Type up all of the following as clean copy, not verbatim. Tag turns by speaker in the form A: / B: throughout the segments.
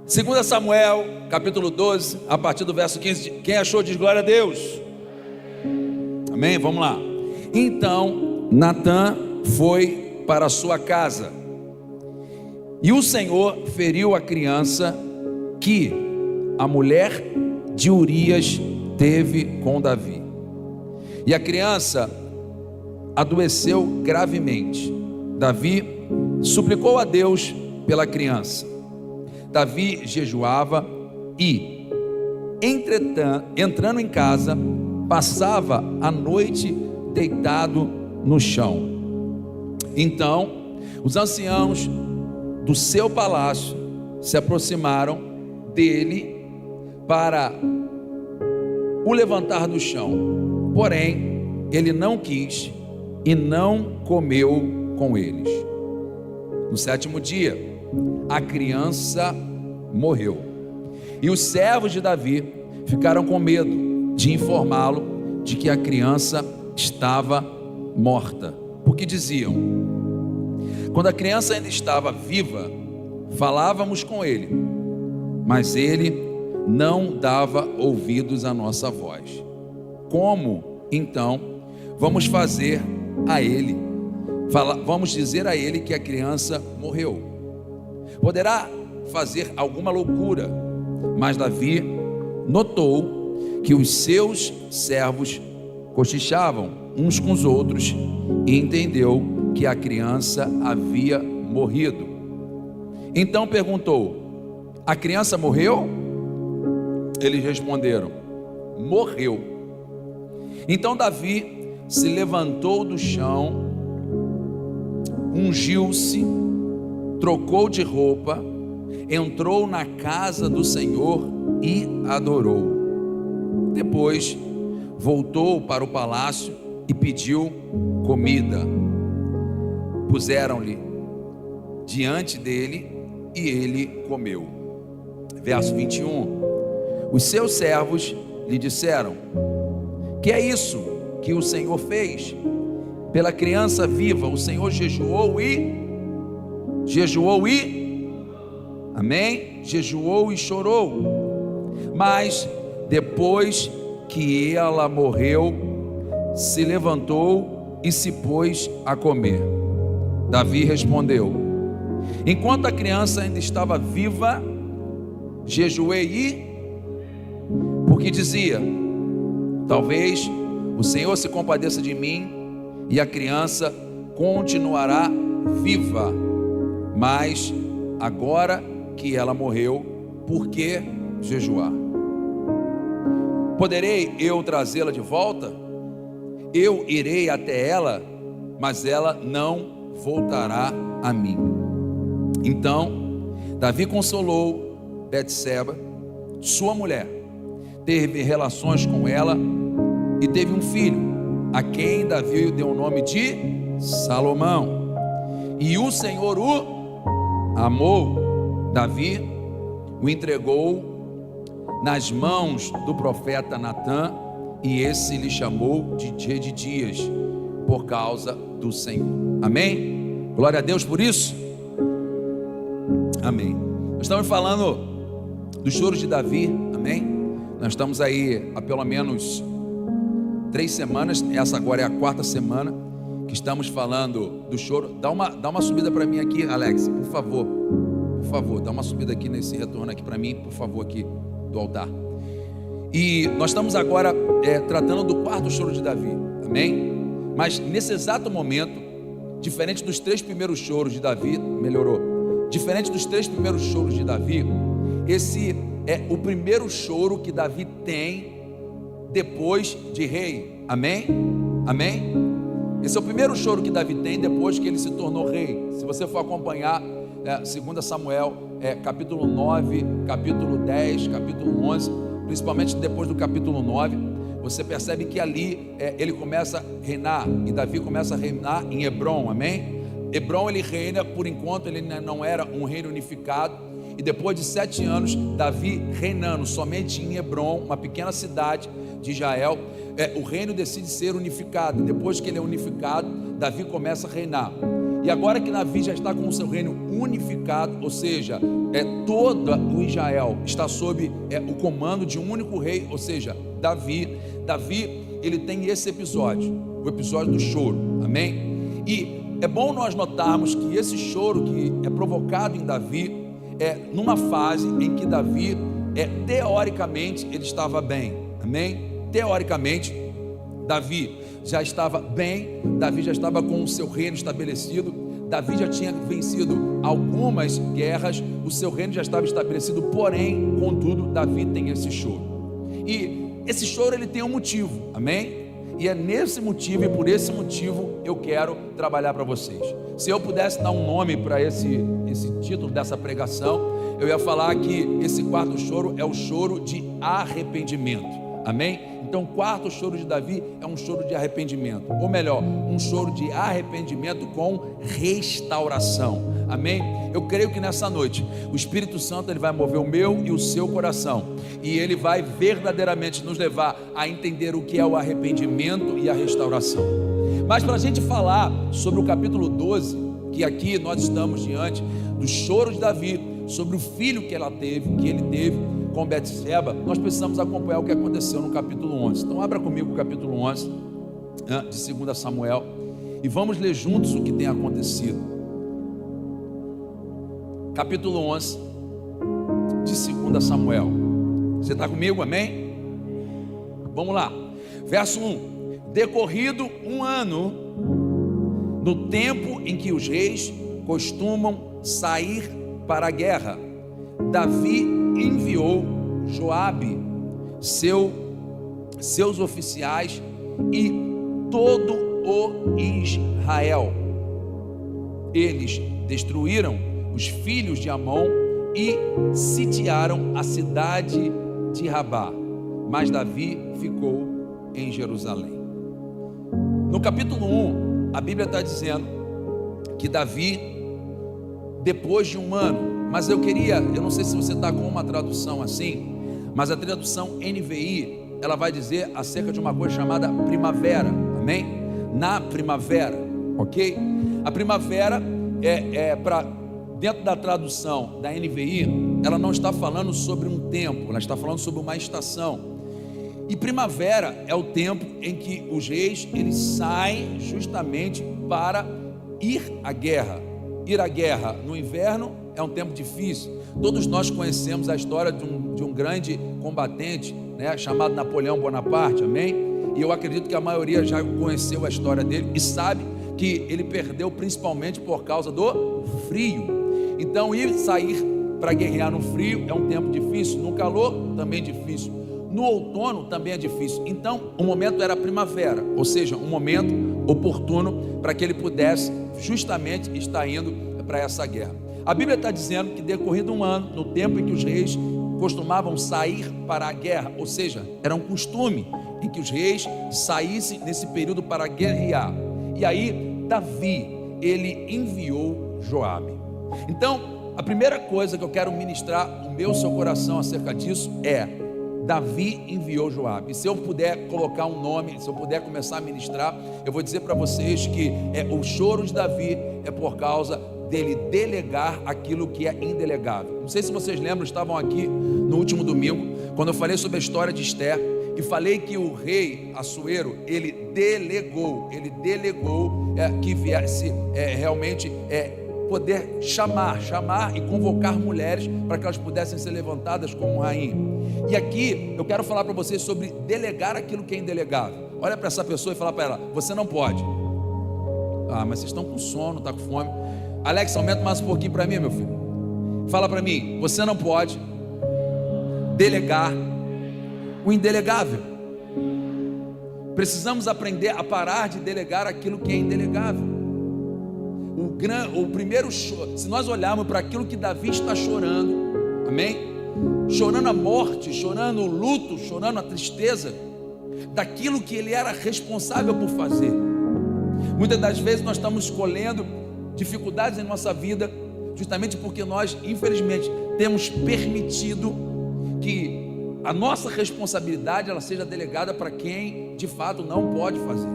A: 2 Samuel, capítulo 12, a partir do verso 15. Quem achou diz glória a Deus. Amém? Vamos lá. Então Natã foi para a sua casa, e o Senhor feriu a criança que a mulher de Urias teve com Davi. E a criança adoeceu gravemente. Davi suplicou a Deus pela criança. Davi jejuava e, entretanto, entrando em casa, passava a noite deitado no chão. Então, os anciãos do seu palácio se aproximaram dele para o levantar do chão. Porém, ele não quis e não comeu com eles. No 7º dia, a criança morreu. E os servos de Davi ficaram com medo de informá-lo de que a criança estava morta, porque diziam: quando a criança ainda estava viva, falávamos com ele, mas ele não dava ouvidos à nossa voz. Como então vamos fazer a ele? Vamos dizer a ele que a criança morreu? Poderá fazer alguma loucura. Mas Davi notou que os seus servos cochichavam uns com os outros e entendeu que a criança havia morrido. Então perguntou: a criança morreu? Eles responderam: morreu. Então Davi se levantou do chão, ungiu-se, trocou de roupa, entrou na casa do Senhor e adorou. Depois voltou para o palácio e pediu comida. Puseram-lhe diante dele e ele comeu. Verso 21. Os seus servos lhe disseram: que é isso que o Senhor fez? Pela criança viva o Senhor jejuou e amém? Jejuou e chorou. Mas depois que ela morreu, se levantou e se pôs a comer. Davi respondeu: enquanto a criança ainda estava viva, jejuei porque dizia: talvez o Senhor se compadeça de mim e a criança continuará viva. Mas agora que ela morreu, por que jejuar? Poderei eu trazê-la de volta? Eu irei até ela, mas ela não voltará a mim. Então Davi consolou Betseba, sua mulher, teve relações com ela e teve um filho, a quem Davi deu o nome de Salomão. E o Senhor o amou. Davi o entregou nas mãos do profeta Natã, e esse lhe chamou de Jedidias, por causa do Senhor. Amém? Glória a Deus por isso. Amém. Nós estamos falando dos choros de Davi. Amém? Nós estamos aí há pelo menos 3 semanas, essa agora é a 4ª semana que estamos falando do choro. Dá uma subida para mim aqui, Alex, por favor, dá uma subida aqui nesse retorno aqui para mim, por favor, aqui do altar. E nós estamos agora tratando do 4º choro de Davi, amém? Mas nesse exato momento, diferente dos 3 primeiros choros de Davi, diferente dos 3 primeiros choros de Davi, esse é o primeiro choro que Davi tem depois de rei, amém? Amém? Esse é o primeiro choro que Davi tem depois que ele se tornou rei. Se você for acompanhar 2 Samuel, capítulo 9, capítulo 10, capítulo 11, principalmente depois do capítulo 9, você percebe que ali ele começa a reinar, e Davi começa a reinar em Hebrom, amém? Hebrom ele reina, por enquanto ele não era um reino unificado, e depois de 7 anos, Davi reinando somente em Hebrom, uma pequena cidade de Israel, o reino decide ser unificado. Depois que ele é unificado, Davi começa a reinar. E agora que Davi já está com o seu reino unificado, ou seja, todo o Israel está sob o comando de um único rei, ou seja, Davi, ele tem esse episódio, o episódio do choro, amém? E é bom nós notarmos que esse choro que é provocado em Davi, numa fase em que Davi, teoricamente, ele estava bem, amém? Teoricamente, Davi já estava bem, Davi já estava com o seu reino estabelecido, Davi já tinha vencido algumas guerras, o seu reino já estava estabelecido, porém, contudo, Davi tem esse choro. E esse choro ele tem um motivo, amém? E é nesse motivo e por esse motivo eu quero trabalhar para vocês. Se eu pudesse dar um nome para esse título dessa pregação, eu ia falar que esse quarto choro é o choro de arrependimento, amém? Então o quarto choro de Davi é um choro de arrependimento, ou melhor, um choro de arrependimento com restauração, amém? Eu creio que nessa noite o Espírito Santo ele vai mover o meu e o seu coração, e ele vai verdadeiramente nos levar a entender o que é o arrependimento e a restauração. Mas para a gente falar sobre o capítulo 12, que aqui nós estamos diante do choro de Davi, sobre o filho que ele teve com Betseba, nós precisamos acompanhar o que aconteceu no capítulo 11. Então abra comigo o capítulo 11 de 2 Samuel e vamos ler juntos o que tem acontecido. Capítulo 11 de 2 Samuel. Você está comigo, amém? Vamos lá, verso 1. Decorrido um ano, no tempo em que os reis costumam sair para a guerra, Davi enviou Joabe, seus oficiais e todo o Israel. Eles destruíram os filhos de Amon e sitiaram a cidade de Rabá, mas Davi ficou em Jerusalém. No capítulo 1, a Bíblia está dizendo que Davi, depois de um ano, mas eu não sei se você está com uma tradução assim, mas a tradução NVI, ela vai dizer acerca de uma coisa chamada primavera, amém? Na primavera, ok? A primavera dentro da tradução da NVI, ela não está falando sobre um tempo, ela está falando sobre uma estação. E primavera é o tempo em que os reis, eles saem justamente para ir à guerra. Ir à guerra no inverno é um tempo difícil. Todos nós conhecemos a história de um grande combatente, né, chamado Napoleão Bonaparte, amém? E eu acredito que a maioria já conheceu a história dele e sabe que ele perdeu principalmente por causa do frio. Então sair para guerrear no frio é um tempo difícil, no calor também difícil, no outono também é difícil. Então o momento era a primavera, ou seja, um momento oportuno para que ele pudesse justamente estar indo para essa guerra. A Bíblia está dizendo que decorrido um ano, no tempo em que os reis costumavam sair para a guerra, ou seja, era um costume em que os reis saíssem nesse período para guerrear. E aí Davi, ele enviou Joabe. Então a primeira coisa que eu quero ministrar o seu coração acerca disso é: Davi enviou Joabe. E se eu puder colocar um nome, se eu puder começar a ministrar, eu vou dizer para vocês que o choro de Davi é por causa dele delegar aquilo que é indelegável. Não sei se vocês lembram, estavam aqui no último domingo, quando eu falei sobre a história de Esther, e falei que o rei Assuero, ele delegou que viesse realmente poder chamar e convocar mulheres para que elas pudessem ser levantadas como rainha. E aqui eu quero falar para vocês sobre delegar aquilo que é indelegável. Olha para essa pessoa e fala para ela: você não pode. Ah, mas vocês estão com sono, está com fome. Alex, aumenta mais um pouquinho para mim, meu filho. Fala para mim: você não pode delegar o indelegável. Precisamos aprender a parar de delegar aquilo que é indelegável. O primeiro choro, se nós olharmos para aquilo que Davi está chorando, amém? Chorando a morte, chorando o luto, chorando a tristeza daquilo que ele era responsável por fazer. Muitas das vezes nós estamos escolhendo dificuldades em nossa vida justamente porque nós, infelizmente, temos permitido que a nossa responsabilidade ela seja delegada para quem de fato não pode fazer.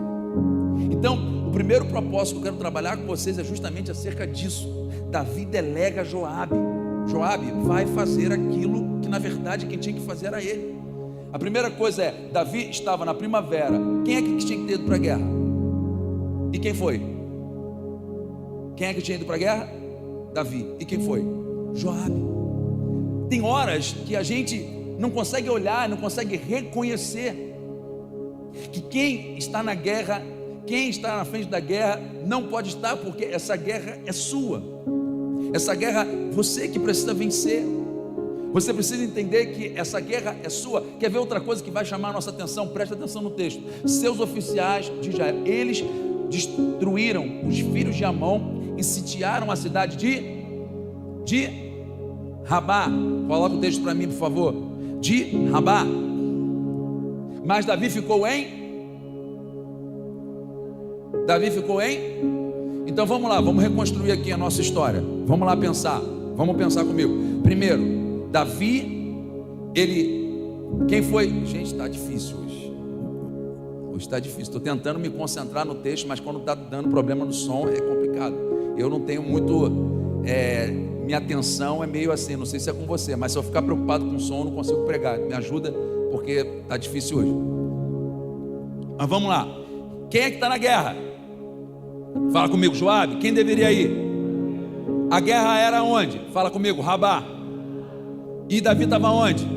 A: Então, o o primeiro propósito que eu quero trabalhar com vocês é justamente acerca disso. Davi delega a Joabe. Joabe vai fazer aquilo que na verdade quem tinha que fazer era ele. A primeira coisa é, Davi estava na primavera. Quem é que tinha que ter ido para a guerra? E quem foi? Quem é que tinha ido para a guerra? Davi. E quem foi? Joabe. Tem horas que a gente não consegue olhar, não consegue reconhecer que quem está na guerra, quem está na frente da guerra, não pode estar, porque essa guerra é sua. Essa guerra, você que precisa vencer. Você precisa entender que essa guerra é sua. Quer ver outra coisa que vai chamar a nossa atenção? Presta atenção no texto. Seus oficiais de Israel, eles destruíram os filhos de Amon e sitiaram a cidade de Rabá. Coloca o texto para mim, por favor. De Rabá. Mas Davi ficou em? Então vamos lá, vamos reconstruir aqui a nossa história. Vamos lá pensar. Vamos pensar comigo. Primeiro, Davi, quem foi? Gente, está difícil hoje. Hoje está difícil. Estou tentando me concentrar no texto, mas quando está dando problema no som é complicado. Eu não tenho muito, minha atenção é meio assim, não sei se é com você, mas se eu ficar preocupado com o som, eu não consigo pregar. Me ajuda, porque está difícil hoje. Mas vamos lá. Quem é que está na guerra? Fala comigo, Joabe. Quem deveria ir? A guerra era onde? Fala comigo, Rabá. E Davi estava onde?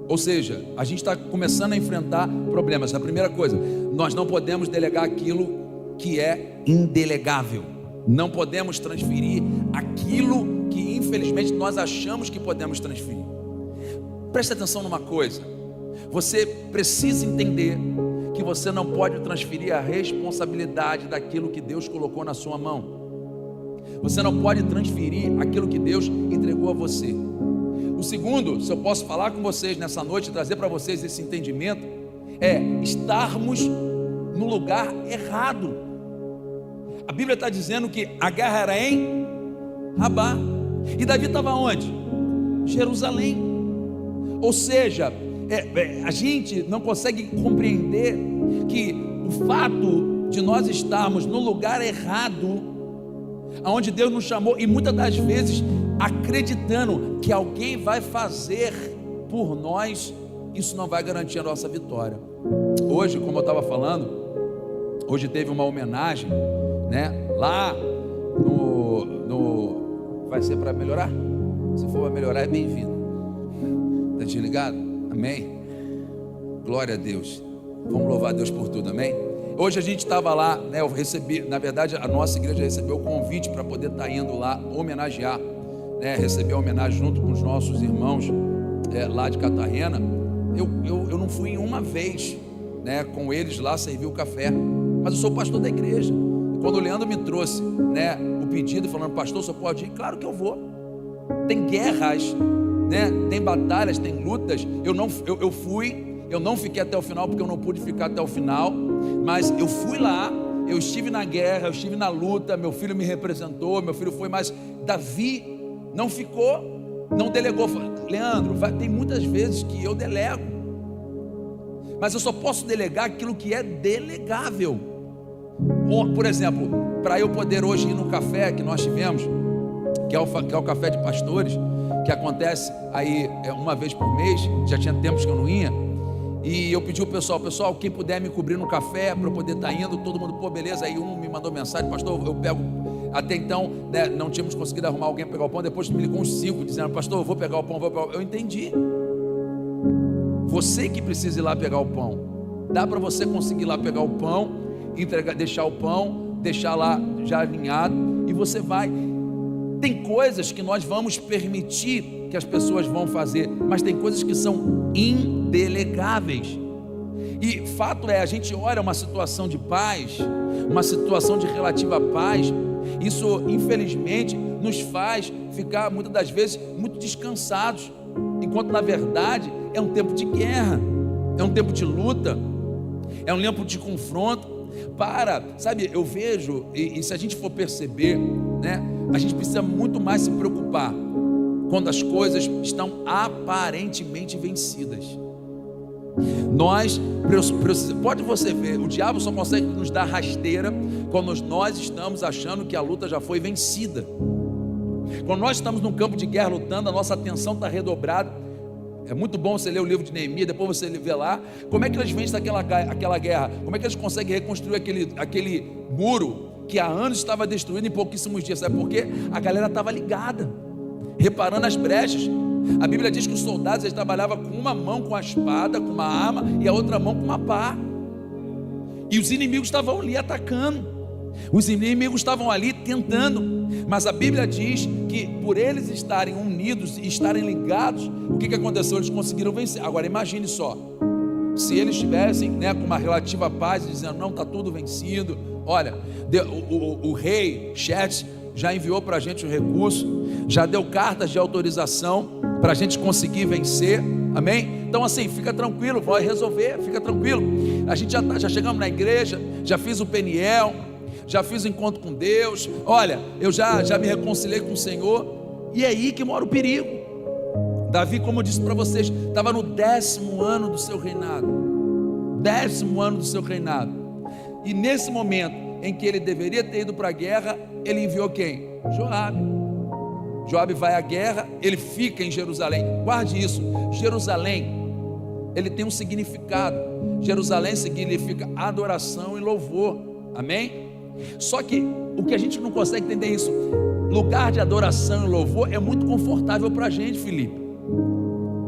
A: Ou seja, a gente está começando a enfrentar problemas. A primeira coisa, nós não podemos delegar aquilo que é indelegável. Não podemos transferir aquilo que infelizmente nós achamos que podemos transferir. Preste atenção numa coisa. Você precisa entender que você não pode transferir a responsabilidade daquilo que Deus colocou na sua mão. Você não pode transferir aquilo que Deus entregou a você. O segundo, se eu posso falar com vocês nessa noite, trazer para vocês esse entendimento, é estarmos no lugar errado. A Bíblia está dizendo que a guerra era em Rabá. E Davi estava onde? Jerusalém. Ou seja, a gente não consegue compreender que o fato de nós estarmos no lugar errado, aonde Deus nos chamou, e muitas das vezes acreditando que alguém vai fazer por nós, isso não vai garantir a nossa vitória. Hoje, como eu estava falando, hoje teve uma homenagem, né? Lá no vai ser para melhorar? Se for para melhorar, é bem-vindo. Está desligado? Amém? Glória a Deus. Vamos louvar a Deus por tudo, amém? Hoje a gente estava lá, né? Eu recebi, na verdade, a nossa igreja recebeu o convite para poder estar indo lá homenagear, né? Receber a homenagem junto com os nossos irmãos lá de Catarina. Eu não fui em uma vez, né? Com eles lá servir o café, mas eu sou pastor da igreja. E quando o Leandro me trouxe, né, o pedido falando, pastor, você pode ir? Claro que eu vou. Tem guerras, né? Tem batalhas, tem lutas. Eu fui. Eu não fiquei até o final porque eu não pude ficar até o final, mas eu fui lá, eu estive na guerra, eu estive na luta, meu filho me representou, meu filho foi, mas Davi não ficou, não delegou. Leandro, tem muitas vezes que eu delego, mas eu só posso delegar aquilo que é delegável. Por exemplo, para eu poder hoje ir no café que nós tivemos, que é o café de pastores, que acontece aí uma vez por mês, já tinha tempos que eu não ia. E eu pedi ao pessoal, quem puder me cobrir no café para eu poder estar indo, todo mundo, pô, beleza. Aí um me mandou mensagem, pastor, eu pego. Até então, né, não tínhamos conseguido arrumar alguém para pegar o pão. Depois me ligou uns 5 dizendo, pastor, eu vou pegar o pão, Eu entendi. Você que precisa ir lá pegar o pão. Dá para você conseguir ir lá pegar o pão, entregar, deixar o pão, deixar lá já alinhado, e você vai. Tem coisas que nós vamos permitir que as pessoas vão fazer, mas tem coisas que são indelegáveis. E fato é, a gente olha uma situação de paz, uma situação de relativa paz, isso infelizmente nos faz ficar muitas das vezes muito descansados, enquanto na verdade é um tempo de guerra, é um tempo de luta, é um tempo de confronto. Sabe, eu vejo, e se a gente for perceber, né, a gente precisa muito mais se preocupar quando as coisas estão aparentemente vencidas. Pode você ver, o diabo só consegue nos dar rasteira quando nós estamos achando que a luta já foi vencida. Quando nós estamos num campo de guerra lutando, a nossa atenção está redobrada. É muito bom você ler o livro de Neemias, depois você vê lá como é que eles vencem aquela guerra, como é que eles conseguem reconstruir aquele muro que há anos estava destruído em pouquíssimos dias. Sabe por quê? A galera estava ligada, reparando as brechas. A Bíblia diz que os soldados, eles trabalhavam com uma mão com a espada, com uma arma, e a outra mão com uma pá, e os inimigos estavam ali atacando, os inimigos estavam ali tentando, mas a Bíblia diz que por eles estarem unidos e estarem ligados, o que aconteceu? Eles conseguiram vencer. Agora imagine só, se eles estivessem, né, com uma relativa paz, dizendo, não, está tudo vencido. Olha, o rei Xerxes já enviou para a gente o recurso, já deu cartas de autorização para a gente conseguir vencer, amém? Então assim, fica tranquilo, vai resolver, fica tranquilo. A gente já chegamos na igreja, já fiz o Peniel, já fiz o encontro com Deus. Olha, eu já me reconciliei com o Senhor, e é aí que mora o perigo. Davi, como eu disse para vocês, estava no 10º ano do seu reinado, 10º ano do seu reinado, e nesse momento em que ele deveria ter ido para a guerra, ele enviou quem? Joabe. Joabe vai à guerra, ele fica em Jerusalém. Guarde isso, Jerusalém, ele tem um significado. Jerusalém significa adoração e louvor, amém? Só que o que a gente não consegue entender isso, lugar de adoração e louvor é muito confortável para a gente, Felipe.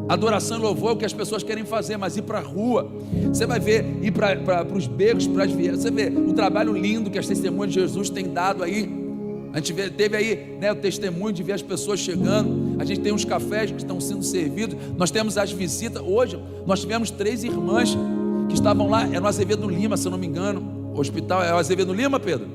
A: Adoração e louvor é o que as pessoas querem fazer, mas ir para a rua, você vai ver, ir para os becos, para as vias, você vê o trabalho lindo que as testemunhas de Jesus têm dado aí. A gente teve aí, né, o testemunho de ver as pessoas chegando. A gente tem uns cafés que estão sendo servidos. Nós temos as visitas. Hoje nós tivemos 3 irmãs que estavam lá. É no Azevedo Lima, se eu não me engano. O hospital é o Azevedo Lima, Pedro?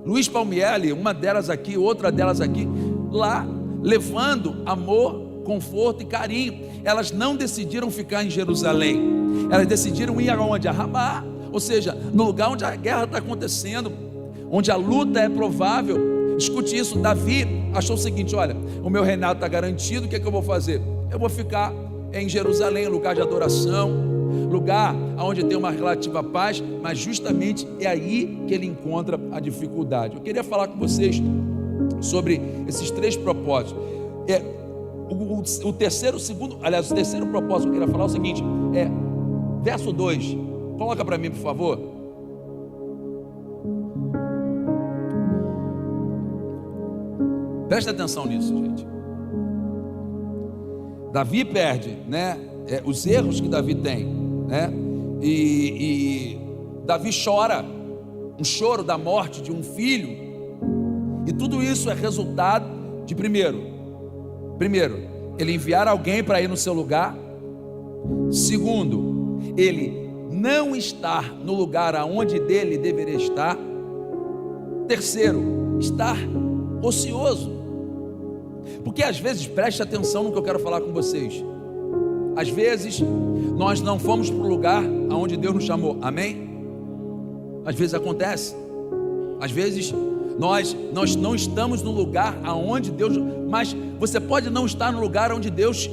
A: Luiz Palmieri, uma delas aqui, outra delas aqui, lá levando amor, conforto e carinho. Elas não decidiram ficar em Jerusalém. Elas decidiram ir aonde? A Ramá. Ou seja, no lugar onde a guerra está acontecendo, onde a luta é provável. Escute isso, Davi achou o seguinte: olha, o meu reinado está garantido, o que é que eu vou fazer? Eu vou ficar em Jerusalém, lugar de adoração, lugar onde tem uma relativa paz, mas justamente é aí que ele encontra a dificuldade. Eu queria falar com vocês sobre esses 3 propósitos. O terceiro propósito que eu queria falar é o seguinte, verso 2, coloca para mim por favor. Presta atenção nisso, gente. Davi perde, né, os erros que Davi tem, né, e Davi chora, um choro da morte de um filho, e tudo isso é resultado de primeiro, ele enviar alguém para ir no seu lugar. Segundo, ele não estar no lugar aonde dele deveria estar. Terceiro, estar ocioso. Porque às vezes, preste atenção no que eu quero falar com vocês, às vezes nós não fomos para o lugar aonde Deus nos chamou, amém? Às vezes acontece, às vezes nós não estamos no lugar aonde Deus, mas você pode não estar no lugar onde Deus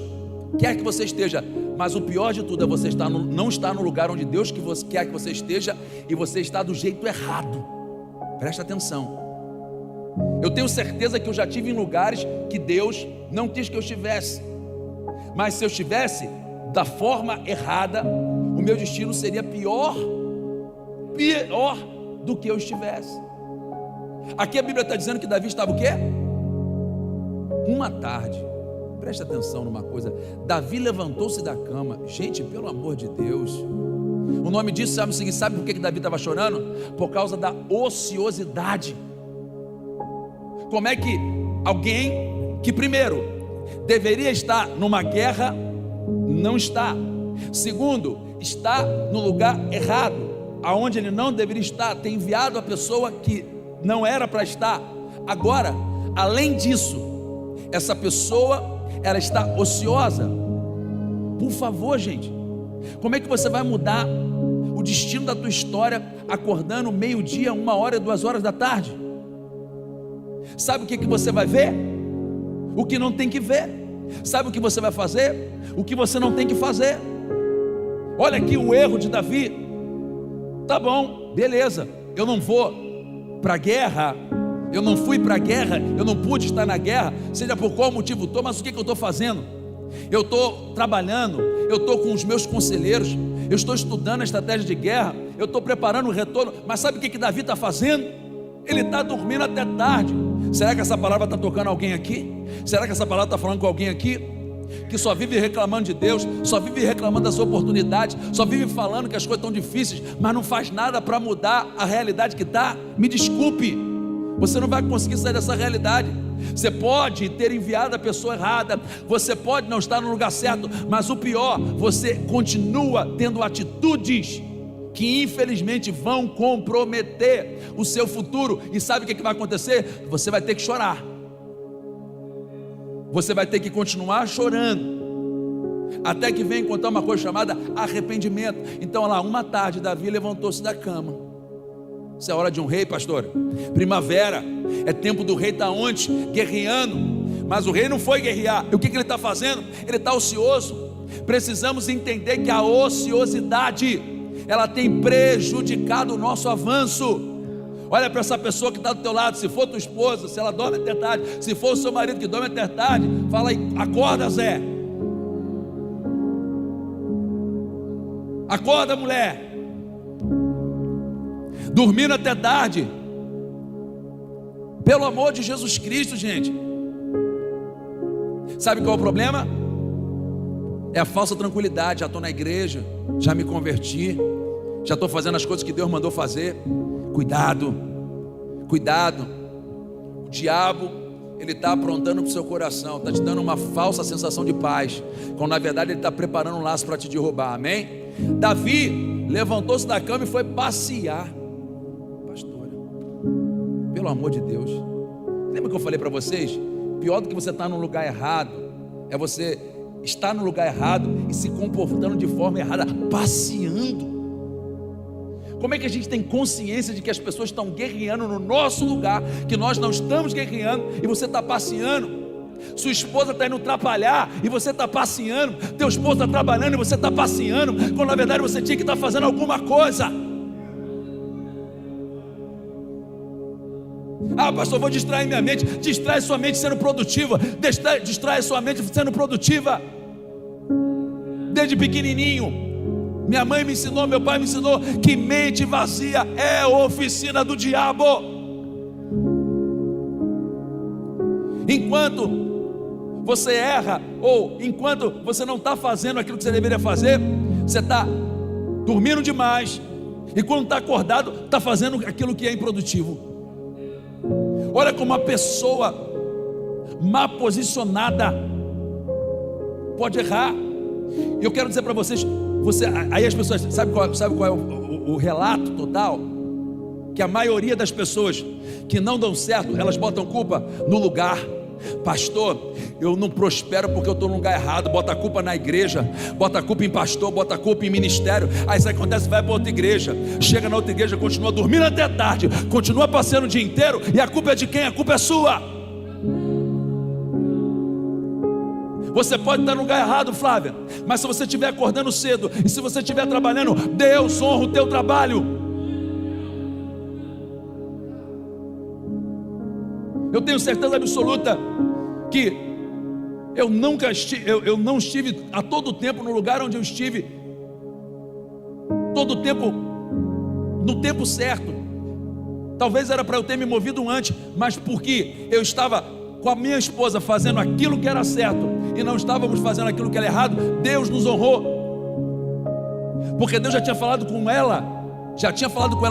A: quer que você esteja, mas o pior de tudo é você não estar no lugar onde Deus quer que você esteja, e você está do jeito errado. Presta atenção. Eu tenho certeza que eu já estive em lugares que Deus não quis que eu estivesse, mas se eu estivesse da forma errada, o meu destino seria pior do que eu estivesse. Aqui a Bíblia está dizendo que Davi estava o quê? Uma tarde, presta atenção numa coisa, Davi levantou-se da cama. Gente, pelo amor de Deus, o nome disso, sabe por que Davi estava chorando? Por causa da ociosidade. Como é que alguém que primeiro deveria estar numa guerra não está, segundo, está no lugar errado, aonde ele não deveria estar, tem enviado a pessoa que não era para estar. Agora, além disso, essa pessoa, ela está ociosa. Por favor, gente, como é que você vai mudar o destino da tua história acordando meio-dia, 1h, 2h da tarde? Sabe o que você vai ver? O que não tem que ver. Sabe o que você vai fazer? O que você não tem que fazer. Olha aqui o erro de Davi. Tá bom, beleza, eu não vou para a guerra, eu não fui para a guerra, eu não pude estar na guerra, seja por qual motivo estou, mas o que eu estou fazendo? Eu estou trabalhando, eu estou com os meus conselheiros, eu estou estudando a estratégia de guerra, eu estou preparando o retorno. Mas sabe o que Davi está fazendo? Ele está dormindo até tarde. Será que essa palavra está tocando alguém aqui? Será que essa palavra está falando com alguém aqui que só vive reclamando de Deus, só vive reclamando das oportunidades, só vive falando que as coisas estão difíceis, mas não faz nada para mudar a realidade que está? Me desculpe, você não vai conseguir sair dessa realidade. Você pode ter enviado a pessoa errada, você pode não estar no lugar certo, mas o pior, você continua tendo atitudes que infelizmente vão comprometer o seu futuro. E sabe o que vai acontecer? Você vai ter que chorar, você vai ter que continuar chorando, até que venha encontrar uma coisa chamada arrependimento. Então lá, uma tarde, Davi levantou-se da cama. Isso é hora de um rei, pastor. Primavera, é tempo do rei estar onde? Guerreando. Mas o rei não foi guerrear. E o que ele está fazendo? Ele está ocioso. Precisamos entender que a ociosidade, ela tem prejudicado o nosso avanço. Olha para essa pessoa que está do teu lado. Se for tua esposa, se ela dorme até tarde, se for o seu marido que dorme até tarde, fala aí, acorda, Zé. Acorda, mulher. Dormindo até tarde. Pelo amor de Jesus Cristo, gente. Sabe qual é o problema? É a falsa tranquilidade. Já estou na igreja, já me converti, já estou fazendo as coisas que Deus mandou fazer. Cuidado, cuidado. O diabo, ele está aprontando para o seu coração, está te dando uma falsa sensação de paz, quando na verdade ele está preparando um laço para te derrubar. Amém? Davi levantou-se da cama e foi passear. Pastora, pelo amor de Deus, lembra que eu falei para vocês? Pior do que você estar no lugar errado é você estar no lugar errado e se comportando de forma errada, passeando. Como é que a gente tem consciência de que as pessoas estão guerreando no nosso lugar, que nós não estamos guerreando, e você está passeando? Sua esposa está indo atrapalhar e você está passeando. Teu esposo está trabalhando e você está passeando, quando na verdade você tinha que estar fazendo alguma coisa. Ah, pastor, vou distrair minha mente. Distrai sua mente sendo produtiva. Distrai sua mente sendo produtiva. Desde pequenininho, minha mãe me ensinou, meu pai me ensinou que mente vazia é oficina do diabo. Enquanto você erra, ou enquanto você não está fazendo aquilo que você deveria fazer, você está dormindo demais, e quando está acordado, está fazendo aquilo que é improdutivo. Olha como uma pessoa mal posicionada pode errar. E eu quero dizer para vocês, aí as pessoas, sabe qual é o relato total? Que a maioria das pessoas que não dão certo, elas botam culpa no lugar. Pastor, eu não prospero porque eu estou no lugar errado. Bota a culpa na igreja, bota a culpa em pastor, bota a culpa em ministério. Aí isso acontece, vai para outra igreja, chega na outra igreja, continua dormindo até tarde, continua passeando o dia inteiro, e a culpa é de quem? A culpa é sua. Você pode estar no lugar errado, Flávia, mas se você estiver acordando cedo, e se você estiver trabalhando, Deus honra o teu trabalho. Eu tenho certeza absoluta que eu não estive a todo tempo no lugar onde eu estive, todo tempo no tempo certo. Talvez era para eu ter me movido antes, mas porque eu estava com a minha esposa fazendo aquilo que era certo e não estávamos fazendo aquilo que era errado, Deus nos honrou, porque Deus já tinha falado com ela,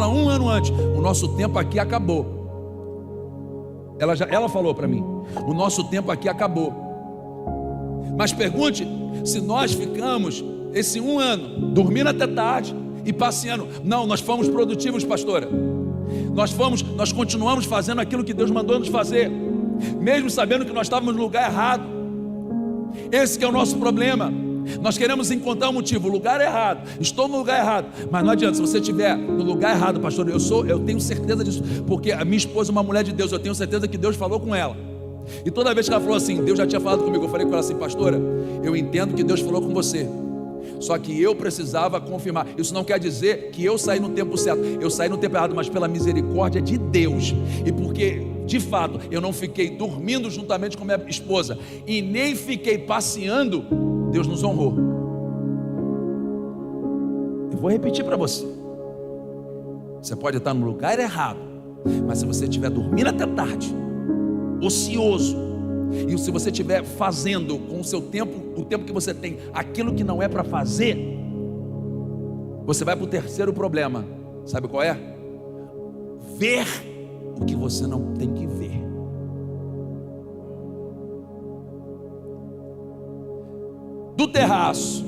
A: um ano antes: o nosso tempo aqui acabou. Ela falou para mim: o nosso tempo aqui acabou. Mas pergunte se nós ficamos esse um ano dormindo até tarde e passeando. Não, nós fomos produtivos, pastora. Nós continuamos fazendo aquilo que Deus mandou nos fazer, mesmo sabendo que nós estávamos no lugar errado. Esse que é o nosso problema. Nós queremos encontrar um motivo, o lugar errado, estou no lugar errado. Mas não adianta, se você estiver no lugar errado, pastor, eu tenho certeza disso, porque a minha esposa é uma mulher de Deus, eu tenho certeza que Deus falou com ela. E toda vez que ela falou assim, Deus já tinha falado comigo, eu falei com ela assim: pastora, eu entendo que Deus falou com você, Só que eu precisava confirmar. Isso não quer dizer que eu saí no tempo certo, eu saí no tempo errado, mas pela misericórdia de Deus, e porque de fato eu não fiquei dormindo juntamente com minha esposa e nem fiquei passeando, Deus nos honrou. Eu vou repetir para você. Você pode estar no lugar errado, mas se você estiver dormindo até tarde, ocioso, e se você estiver fazendo com o seu tempo, o tempo que você tem, aquilo que não é para fazer, você vai para o terceiro problema. Sabe qual é? Ver o que você não tem que ver. Do terraço,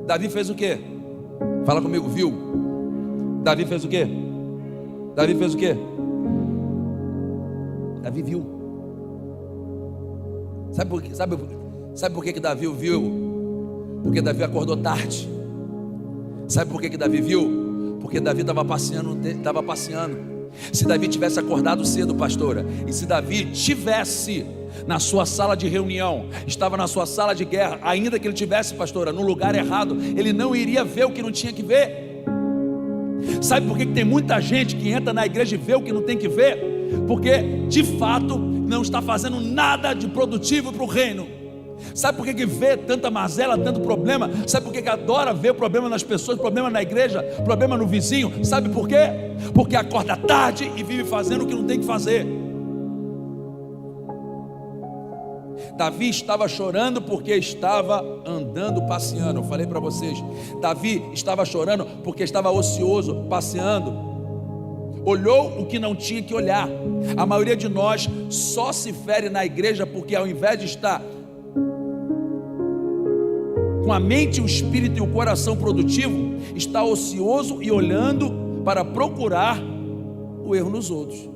A: Davi fez o quê? Fala comigo, viu? Davi fez o quê? Davi fez o quê? Davi viu. Sabe por que Davi viu? Porque Davi acordou tarde. Sabe por que Davi viu? Porque Davi estava passeando. Se Davi tivesse acordado cedo, pastora, e se Davi tivesse na sua sala de reunião, estava na sua sala de guerra, ainda que ele tivesse, pastora, no lugar errado, ele não iria ver o que não tinha que ver. Sabe por que tem muita gente que entra na igreja e vê o que não tem que ver? Porque de fato não está fazendo nada de produtivo para o reino. Sabe por que vê tanta mazela, tanto problema? Sabe por que adora ver problema nas pessoas, problema na igreja, problema no vizinho? Sabe por quê? Porque acorda tarde e vive fazendo o que não tem que fazer. Davi estava chorando porque estava andando, passeando. Eu falei para vocês, Davi estava chorando porque estava ocioso, passeando. Olhou o que não tinha que olhar. A maioria de nós só se fere na igreja porque ao invés de estar com a mente, o espírito e o coração produtivo, está ocioso e olhando para procurar o erro nos outros.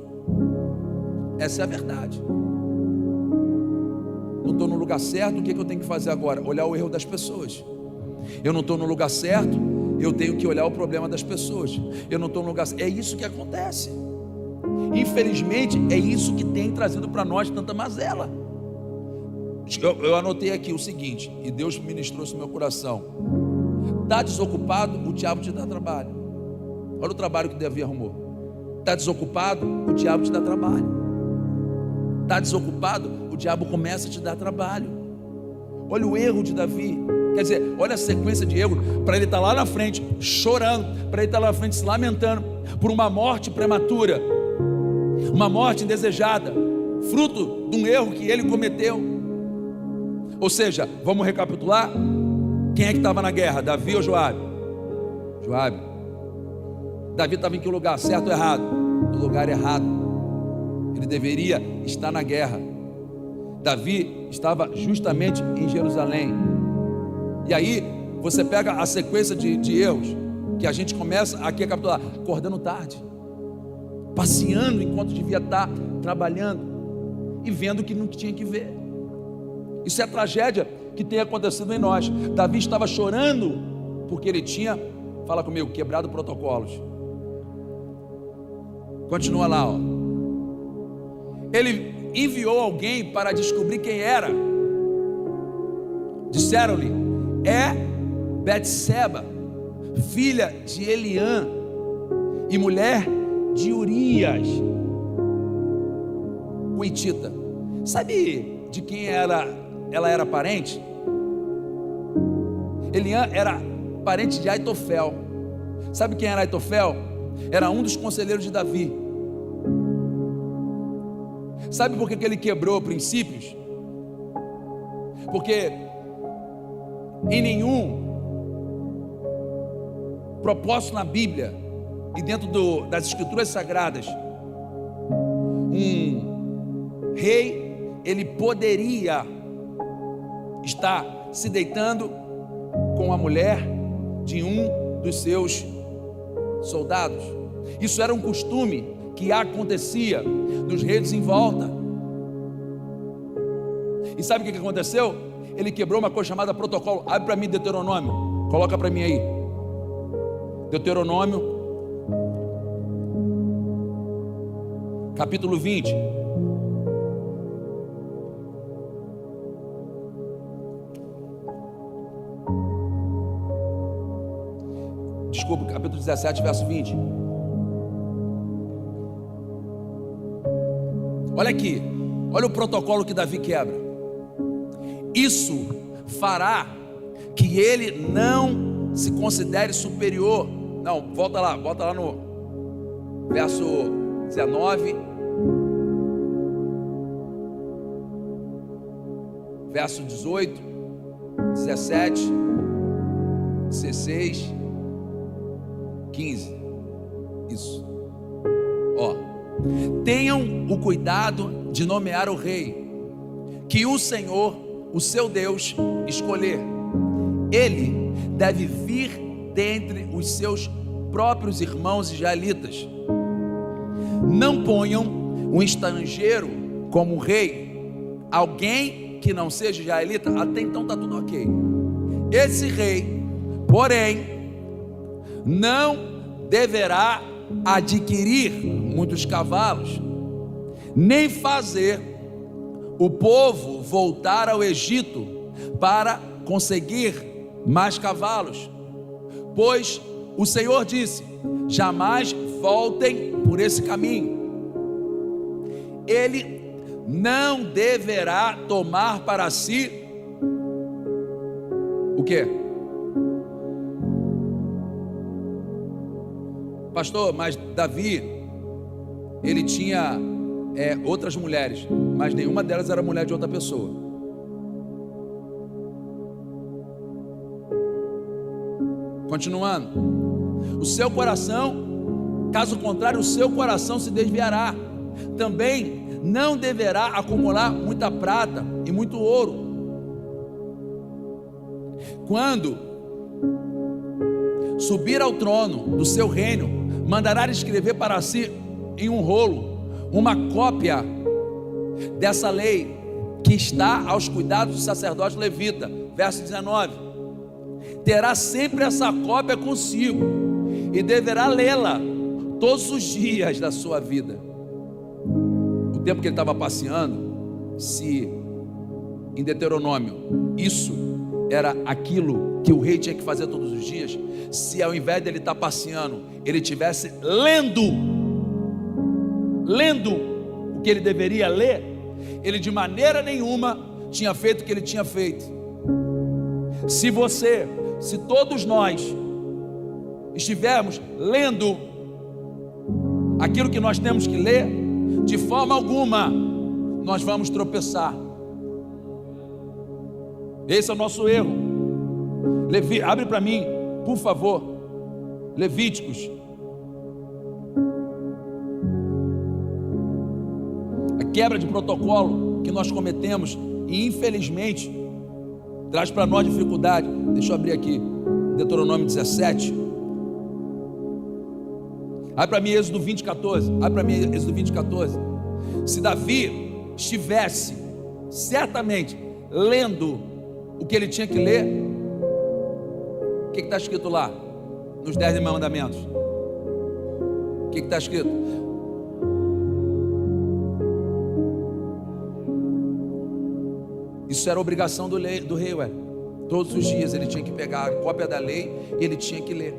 A: Essa é a verdade. Não estou no lugar certo, o que eu tenho que fazer agora? Olhar o erro das pessoas. Eu não estou no lugar certo, eu tenho que olhar o problema das pessoas. Eu não estou no lugar certo. É isso que acontece. Infelizmente, é isso que tem trazido para nós tanta mazela. Eu anotei aqui o seguinte, e Deus ministrou isso no meu coração. Está desocupado, o diabo te dá trabalho. Olha o trabalho que Davi arrumou. Está desocupado, o diabo te dá trabalho. Está desocupado, o diabo começa a te dar trabalho. Olha o erro de Davi. Quer dizer, olha a sequência de erros. Para ele estar lá na frente chorando, para ele estar lá na frente se lamentando por uma morte prematura, uma morte indesejada, fruto de um erro que ele cometeu. Ou seja, vamos recapitular. Quem é que estava na guerra? Davi ou Joabe? Joabe. Davi estava em que lugar? Certo ou errado? No lugar errado. Ele deveria estar na guerra. Davi estava justamente em Jerusalém. E aí você pega a sequência de erros que a gente começa aqui a capitular. Acordando tarde, passeando enquanto devia estar trabalhando e vendo o que não tinha que ver. Isso é a tragédia que tem acontecido em nós. Davi estava chorando porque ele tinha, fala comigo, quebrado protocolos. Continua lá, ó. Ele enviou alguém para descobrir quem era. Disseram-lhe: é Betseba, filha de Eliã e mulher de Urias, o hitita. Sabe de quem ela era parente? Eliã era parente de Aitofel. Sabe quem era Aitofel? Era um dos conselheiros de Davi. Sabe por que ele quebrou princípios? Porque em nenhum propósito na Bíblia e dentro das escrituras sagradas, um rei, ele poderia estar se deitando com a mulher de um dos seus soldados. Isso era um costume que acontecia nos reis em volta. E sabe o que aconteceu? Ele quebrou uma coisa chamada protocolo. Abre para mim Deuteronômio, coloca para mim aí Deuteronômio capítulo 20. desculpa, capítulo 17, verso 20. Olha aqui, olha o protocolo que Davi quebra. Isso fará que ele não se considere superior. Não, volta lá no verso 19, verso 18, 17, 16, 15. Isso. Ó, tenham o cuidado de nomear o rei que o Senhor, o seu Deus, escolher. Ele deve vir dentre os seus próprios irmãos israelitas. Não ponham um estrangeiro como rei, alguém que não seja israelita. Até então está tudo ok. Esse rei, porém, não deverá adquirir muitos cavalos, nem fazer o povo voltar ao Egito para conseguir mais cavalos, pois o Senhor disse: jamais voltem por esse caminho. Ele não deverá tomar para si o quê? Pastor, mas Davi, ele tinha outras mulheres, mas nenhuma delas era mulher de outra pessoa. Continuando, o seu coração, caso contrário, o seu coração se desviará. Também não deverá acumular muita prata e muito ouro. Quando subir ao trono do seu reino, mandará escrever para si em um rolo uma cópia dessa lei que está aos cuidados do sacerdote levita. Verso 19. Terá sempre essa cópia consigo e deverá lê-la todos os dias da sua vida. O tempo que ele estava passeando, se em Deuteronômio isso era aquilo que o rei tinha que fazer todos os dias, se ao invés dele estar passeando, ele estivesse lendo o que ele deveria ler, ele de maneira nenhuma tinha feito o que ele tinha feito. Se todos nós estivermos lendo aquilo que nós temos que ler, de forma alguma nós vamos tropeçar. Esse é o nosso erro. Abre para mim, por favor, Levíticos. A quebra de protocolo que nós cometemos, e infelizmente traz para nós dificuldade. Deixa eu abrir aqui Deuteronômio 17. Abre para mim Êxodo 20, 14. Abre para mim Êxodo 20, 14. Se Davi estivesse certamente lendo o que ele tinha que ler, o que está escrito lá nos 10 mandamentos? O que está escrito? Isso era obrigação do rei, ué. Todos os dias ele tinha que pegar a cópia da lei e ele tinha que ler.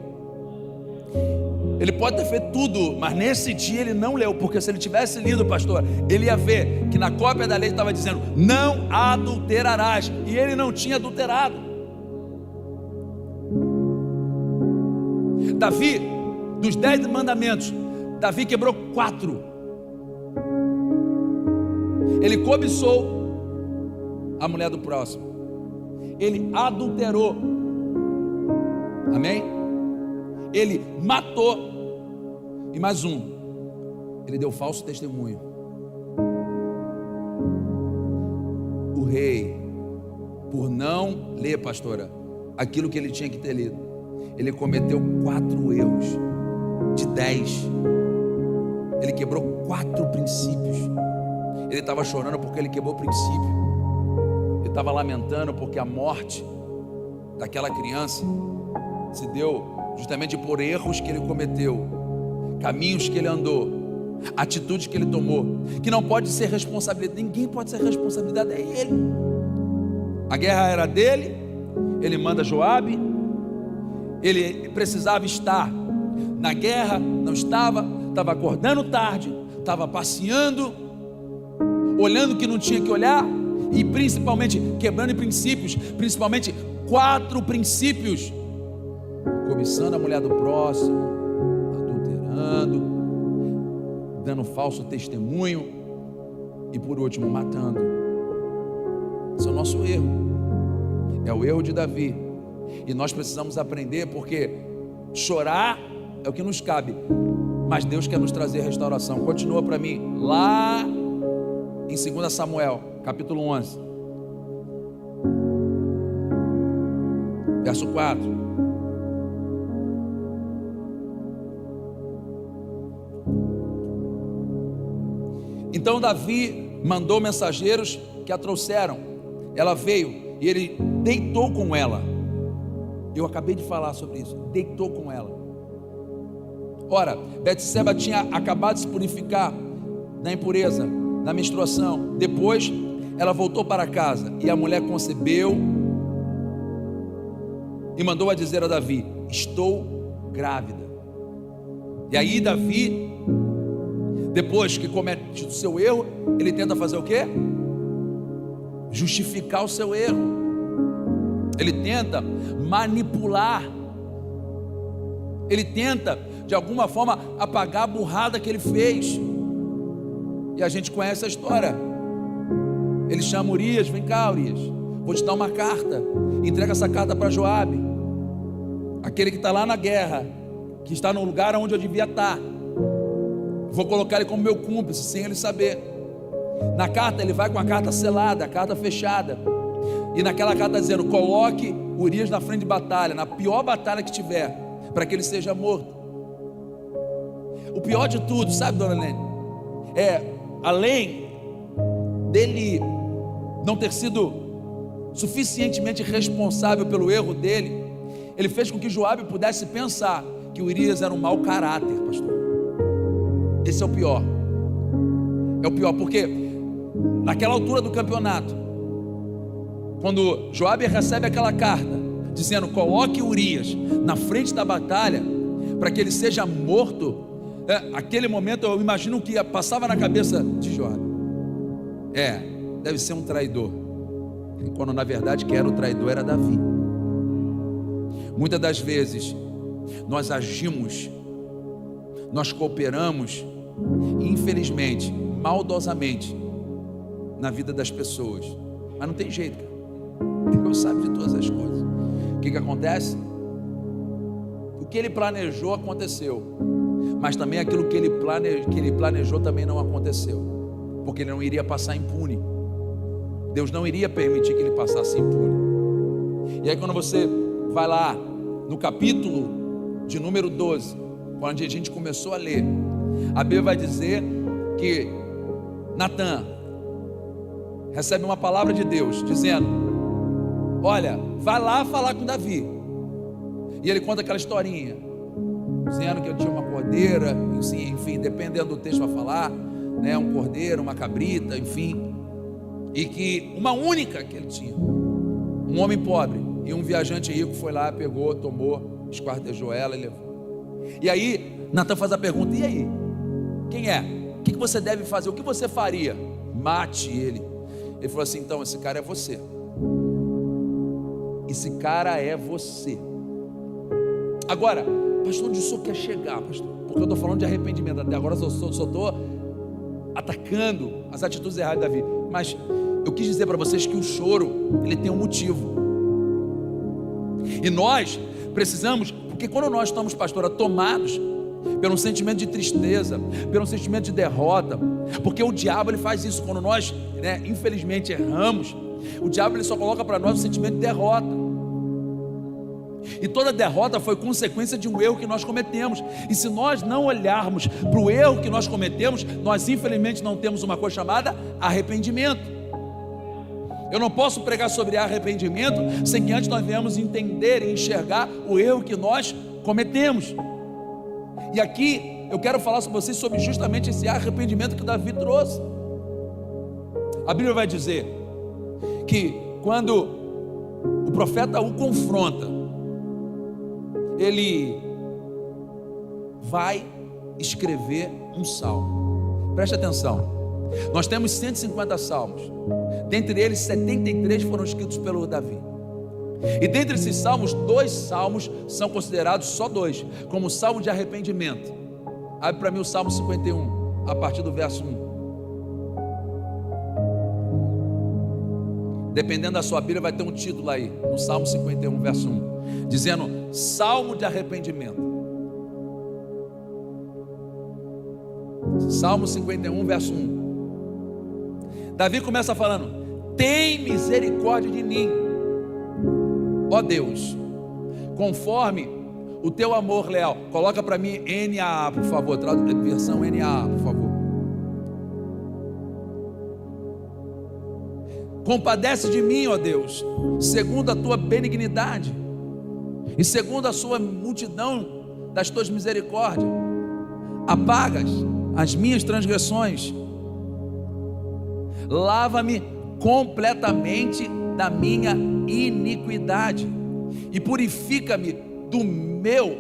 A: Ele pode ter feito tudo, mas nesse dia ele não leu, porque se ele tivesse lido, pastor, ele ia ver que na cópia da lei estava dizendo: não adulterarás, e ele não tinha adulterado. Davi, dos 10 mandamentos, Davi quebrou 4. Ele cobiçou a mulher do próximo, ele adulterou, amém? Ele matou, e mais um, ele deu falso testemunho. O rei, por não ler, pastora, aquilo que ele tinha que ter lido, ele cometeu 4 erros de 10. Ele quebrou 4 princípios. Ele estava chorando porque ele quebrou o princípio. Ele estava lamentando porque a morte daquela criança se deu justamente por erros que ele cometeu, caminhos que ele andou, atitudes que ele tomou, que não pode ser responsabilidade. Ninguém pode ser responsabilidade, é ele. A guerra era dele. Ele manda Joabe, ele precisava estar na guerra, não estava acordando tarde, estava passeando, olhando o que não tinha que olhar, e principalmente quebrando princípios, principalmente 4 princípios: cobiçando a mulher do próximo, adulterando, dando falso testemunho e por último matando. Esse é o nosso erro, é o erro de Davi, e nós precisamos aprender, porque chorar é o que nos cabe, mas Deus quer nos trazer restauração. Continua para mim lá em 2 Samuel capítulo 11 verso 4. Então Davi mandou mensageiros que a trouxeram. Ela veio e ele deitou com ela. Eu acabei de falar sobre isso. Deitou com ela. Ora, Betseba tinha acabado de se purificar da impureza, da menstruação. Depois ela voltou para casa e a mulher concebeu e mandou a dizer a Davi: estou grávida. E aí Davi, depois que comete o seu erro, ele tenta fazer o quê? Justificar o seu erro. Ele tenta manipular. Ele tenta, de alguma forma, apagar a burrada que ele fez. E a gente conhece a história. Ele chama Urias: vem cá, Urias, vou te dar uma carta. Entrega essa carta para Joabe, aquele que está lá na guerra, que está no lugar onde eu devia estar. Vou colocar ele como meu cúmplice, sem ele saber. Na carta ele vai com a carta selada, a carta fechada, e naquela carta dizendo: coloque Urias na frente de batalha, na pior batalha que tiver, para que ele seja morto. O pior de tudo, sabe, dona Helene, além dele não ter sido suficientemente responsável pelo erro dele, ele fez com que Joabe pudesse pensar que Urias era um mau caráter, pastor. Esse é o pior. É o pior, porque naquela altura do campeonato, quando Joabe recebe aquela carta dizendo: coloque Urias na frente da batalha para que ele seja morto, aquele momento eu imagino que passava na cabeça de Joabe: deve ser um traidor, quando na verdade quem era o traidor era Davi. Muitas das vezes nós agimos, nós cooperamos, infelizmente, maldosamente na vida das pessoas, mas não tem jeito, cara. Deus sabe de todas as coisas. O que acontece? O que ele planejou aconteceu, mas também aquilo que ele planejou também não aconteceu, porque ele não iria passar impune. Deus não iria permitir que ele passasse impune. E aí quando você vai lá no capítulo de número 12, quando a gente começou a ler, a Bíblia vai dizer que Natã recebe uma palavra de Deus dizendo: olha, vai lá falar com Davi. E ele conta aquela historinha, dizendo que ele tinha uma cordeira, enfim, dependendo do texto vai falar, né, um cordeiro, uma cabrita, enfim, e que uma única que ele tinha, um homem pobre, e um viajante rico foi lá, pegou, tomou, esquartejou ela e levou. E aí Natã faz a pergunta: e aí? Quem é? O que você deve fazer? O que você faria? Mate ele. Ele falou assim: então esse cara é você. Esse cara é você. Agora, pastor, onde o senhor quer chegar, pastor? Porque eu estou falando de arrependimento. Até agora eu só estou atacando as atitudes erradas de Davi. Mas eu quis dizer para vocês que o choro, ele tem um motivo. E nós precisamos, porque quando nós estamos, pastora, tomados pelo sentimento de tristeza, pelo sentimento de derrota, porque o diabo ele faz isso quando nós, infelizmente erramos. O diabo ele só coloca para nós o sentimento de derrota, e toda derrota foi consequência de um erro que nós cometemos. E se nós não olharmos para o erro que nós cometemos, nós infelizmente não temos uma coisa chamada arrependimento. Eu não posso pregar sobre arrependimento sem que antes nós venhamos entender e enxergar o erro que nós cometemos. E aqui eu quero falar com vocês sobre justamente esse arrependimento que Davi trouxe. A Bíblia vai dizer que quando o profeta o confronta, ele vai escrever um salmo. Preste atenção, nós temos 150 salmos, dentre eles 73 foram escritos pelo Davi. E dentre esses salmos, 2 salmos são considerados, só 2, como salmo de arrependimento. Abre para mim o Salmo 51, a partir do verso 1. Dependendo da sua Bíblia, vai ter um título aí, no Salmo 51, verso 1, dizendo Salmo de arrependimento. Salmo 51, verso 1. Davi começa falando: tem misericórdia de mim, ó Deus, conforme o teu amor leal. Coloca para mim NAA, por favor, versão NAA, por favor. Compadece de mim, ó Deus, segundo a tua benignidade e segundo a sua multidão das tuas misericórdias. Apagas as minhas transgressões, lava-me completamente da minha iniquidade e purifica-me do meu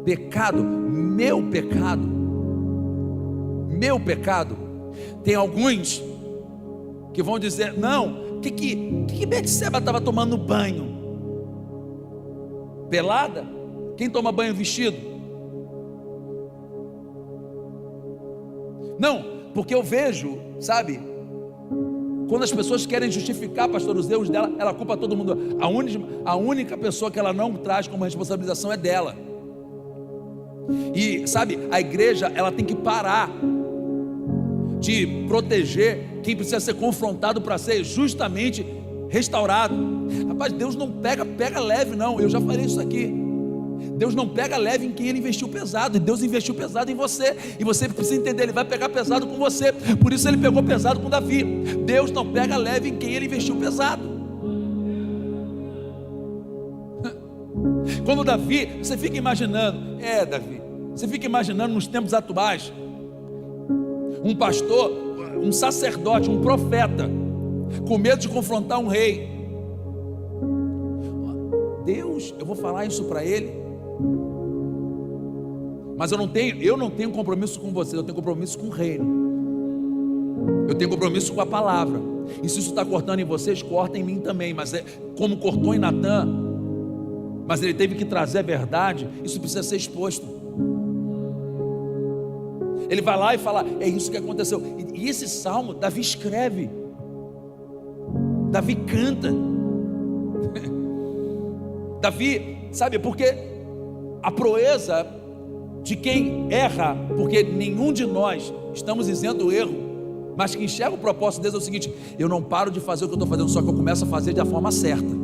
A: pecado. Meu pecado. Tem alguns que vão dizer: não, que Betseba estava tomando banho? Pelada? Quem toma banho vestido? Não, porque eu vejo, sabe, quando as pessoas querem justificar, pastor, os erros dela, ela culpa todo mundo. A única pessoa que ela não traz como responsabilização é dela. E sabe, a igreja, ela tem que parar de proteger quem precisa ser confrontado para ser justamente restaurado. Rapaz, Deus não pega leve não, eu já falei isso aqui. Deus não pega leve em quem Ele investiu pesado, e Deus investiu pesado em você, e você precisa entender, Ele vai pegar pesado com você. Por isso Ele pegou pesado com Davi. Deus não pega leve em quem Ele investiu pesado. Quando Davi, você fica imaginando, Davi, você fica imaginando nos tempos atuais, um pastor, um sacerdote, um profeta, com medo de confrontar um rei. Deus, eu vou falar isso para ele, mas eu não tenho compromisso com você, eu tenho compromisso com o reino, eu tenho compromisso com a palavra. E se isso está cortando em vocês, corta em mim também. Mas como cortou em Natã, mas ele teve que trazer a verdade, isso precisa ser exposto. Ele vai lá e fala: é isso que aconteceu. E esse salmo, Davi escreve, Davi canta. Davi, sabe, porque a proeza de quem erra, porque nenhum de nós estamos isento do erro, mas que enxerga o propósito de Deus é o seguinte: eu não paro de fazer o que eu estou fazendo, só que eu começo a fazer da forma certa.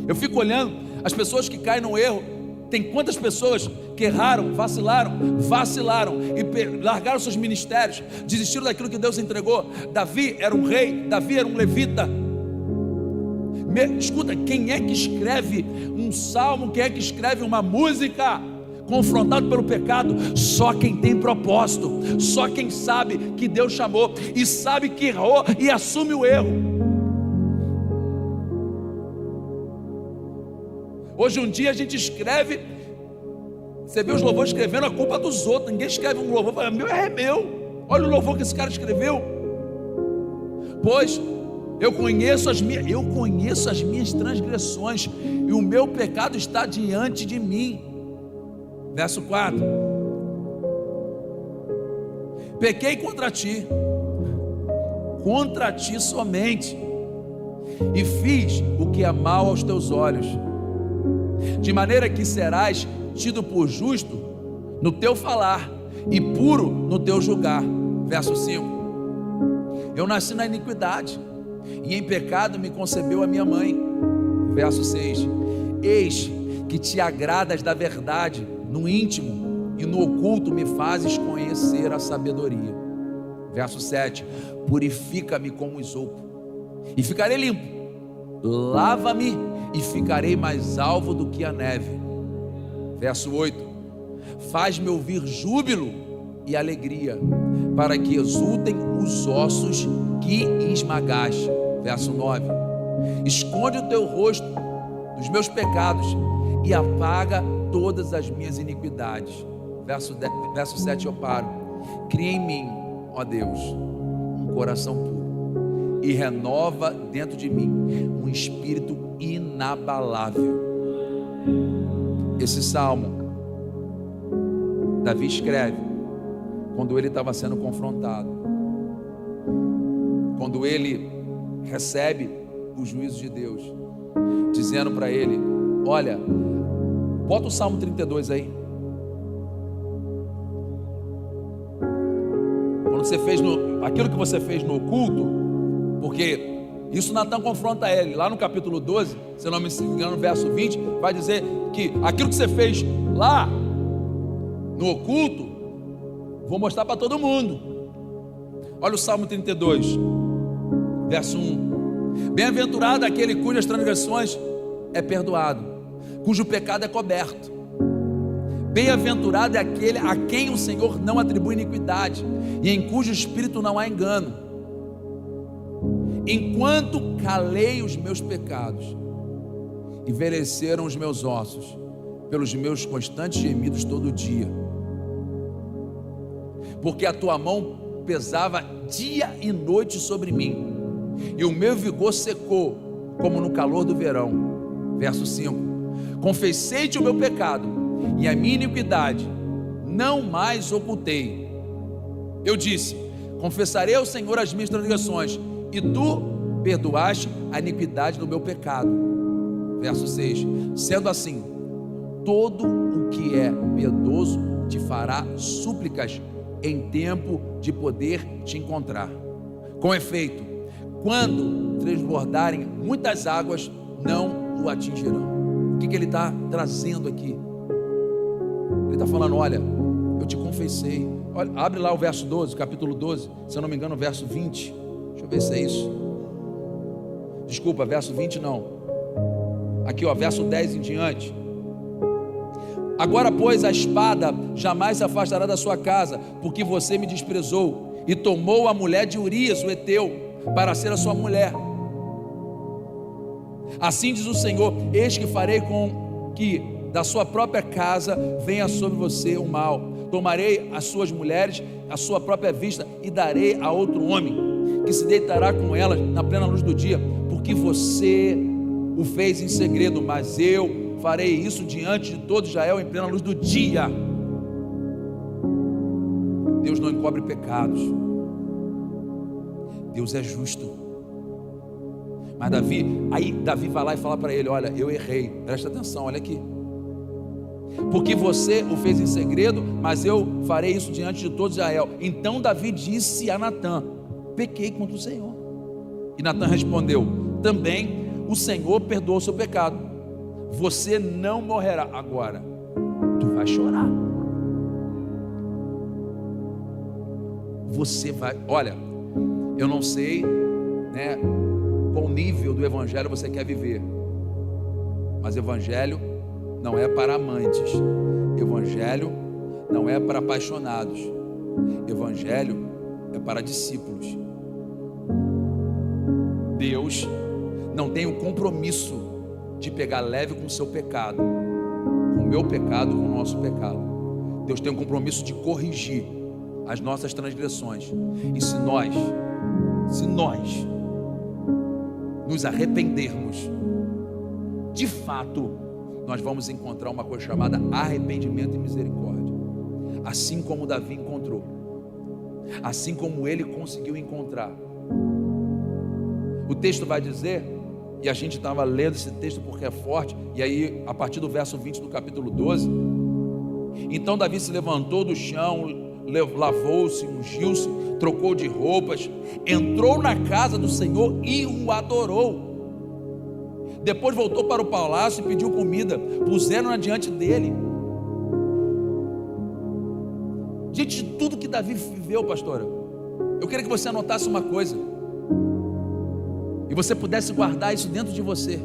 A: Eu fico olhando as pessoas que caem no erro. Tem quantas pessoas que erraram, vacilaram e largaram seus ministérios, desistiram daquilo que Deus entregou. Davi era um rei, Davi era um levita. Escuta, quem é que escreve um salmo, quem é que escreve uma música confrontado pelo pecado? Só quem tem propósito, só quem sabe que Deus chamou e sabe que errou e assume o erro. Hoje um dia a gente escreve, você vê os louvores escrevendo a culpa dos outros. Ninguém escreve um louvor e fala: meu é meu, olha o louvor que esse cara escreveu. Pois eu conheço as minhas transgressões, e o meu pecado está diante de mim. Verso 4: pequei contra ti somente, e fiz o que é mal aos teus olhos, de maneira que serás tido por justo no teu falar e puro no teu julgar. Verso 5: eu nasci na iniquidade, e em pecado me concebeu a minha mãe. Verso 6: eis que te agradas da verdade no íntimo, e no oculto me fazes conhecer a sabedoria. Verso 7: purifica-me como isopo, e ficarei limpo, lava-me e ficarei mais alvo do que a neve. Verso 8: faz-me ouvir júbilo e alegria, para que exultem os ossos que esmagaste. Verso 9: esconde o teu rosto dos meus pecados e apaga todas as minhas iniquidades. Verso 7 eu paro. Cria em mim, ó Deus, um coração puro e renova dentro de mim um espírito inabalável. Esse salmo Davi escreve quando ele estava sendo confrontado, quando ele recebe o juízo de Deus, dizendo para ele: olha, bota o Salmo 32 aí. Quando você fez aquilo que você fez no oculto, porque isso Natan confronta ele, lá no capítulo 12, se eu não me engano, no verso 20, vai dizer que aquilo que você fez lá no oculto, vou mostrar para todo mundo. Olha o Salmo 32, verso 1: bem-aventurado aquele cujas transgressões é perdoado, cujo pecado é coberto. Bem-aventurado é aquele a quem o Senhor não atribui iniquidade e em cujo espírito não há engano. Enquanto calei os meus pecados, envelheceram os meus ossos pelos meus constantes gemidos todo dia, porque a tua mão pesava dia e noite sobre mim, e o meu vigor secou como no calor do verão. Verso 5: confessei-te o meu pecado e a minha iniquidade não mais ocultei. Eu disse: confessarei ao Senhor as minhas transgressões, e tu perdoaste a iniquidade do meu pecado. Verso 6: sendo assim, todo o que é piedoso te fará súplicas em tempo de poder te encontrar. Com efeito, quando transbordarem muitas águas, não o atingirão. O que ele está trazendo aqui? Ele está falando: olha, eu te confessei. Olha, abre lá o verso 12, capítulo 12, se eu não me engano, o verso 20. Deixa eu ver se é isso. Desculpa, verso 20 não. Aqui, ó, verso 10 em diante. Agora, pois, a espada jamais se afastará da sua casa, porque você me desprezou e tomou a mulher de Urias, o heteu, para ser a sua mulher. Assim diz o Senhor: eis que farei com que da sua própria casa venha sobre você o mal. Tomarei as suas mulheres à sua própria vista e darei a outro homem, que se deitará com elas na plena luz do dia, porque você o fez em segredo, mas eu farei isso diante de todo Israel em plena luz do dia. Deus não encobre pecados, Deus é justo. Mas Davi vai lá e fala para ele: olha, eu errei, presta atenção, olha aqui. Porque você o fez em segredo, mas eu farei isso diante de todo Israel. Então Davi disse a Natan: pequei contra o Senhor. E Natan respondeu: também o Senhor perdoou o seu pecado. Você não morrerá. Agora tu vai chorar. Você vai, olha, eu não sei, né, qual nível do evangelho você quer viver, mas evangelho não é para amantes, evangelho não é para apaixonados, evangelho é para discípulos. Deus não tem o compromisso de pegar leve com o seu pecado, com o meu pecado, com o nosso pecado. Deus tem um compromisso de corrigir as nossas transgressões. E se nós nos arrependermos, de fato, nós vamos encontrar uma coisa chamada arrependimento e misericórdia. Assim como Davi encontrou, assim como ele conseguiu encontrar. O texto vai dizer, e a gente estava lendo esse texto porque é forte, e aí a partir do verso 20 do capítulo 12, então Davi se levantou do chão, lavou-se, ungiu-se, trocou de roupas, entrou na casa do Senhor e o adorou. Depois voltou para o palácio e pediu comida, puseram-na diante dele. Diante de tudo que Davi viveu, pastora, eu queria que você anotasse uma coisa, e você pudesse guardar isso dentro de você.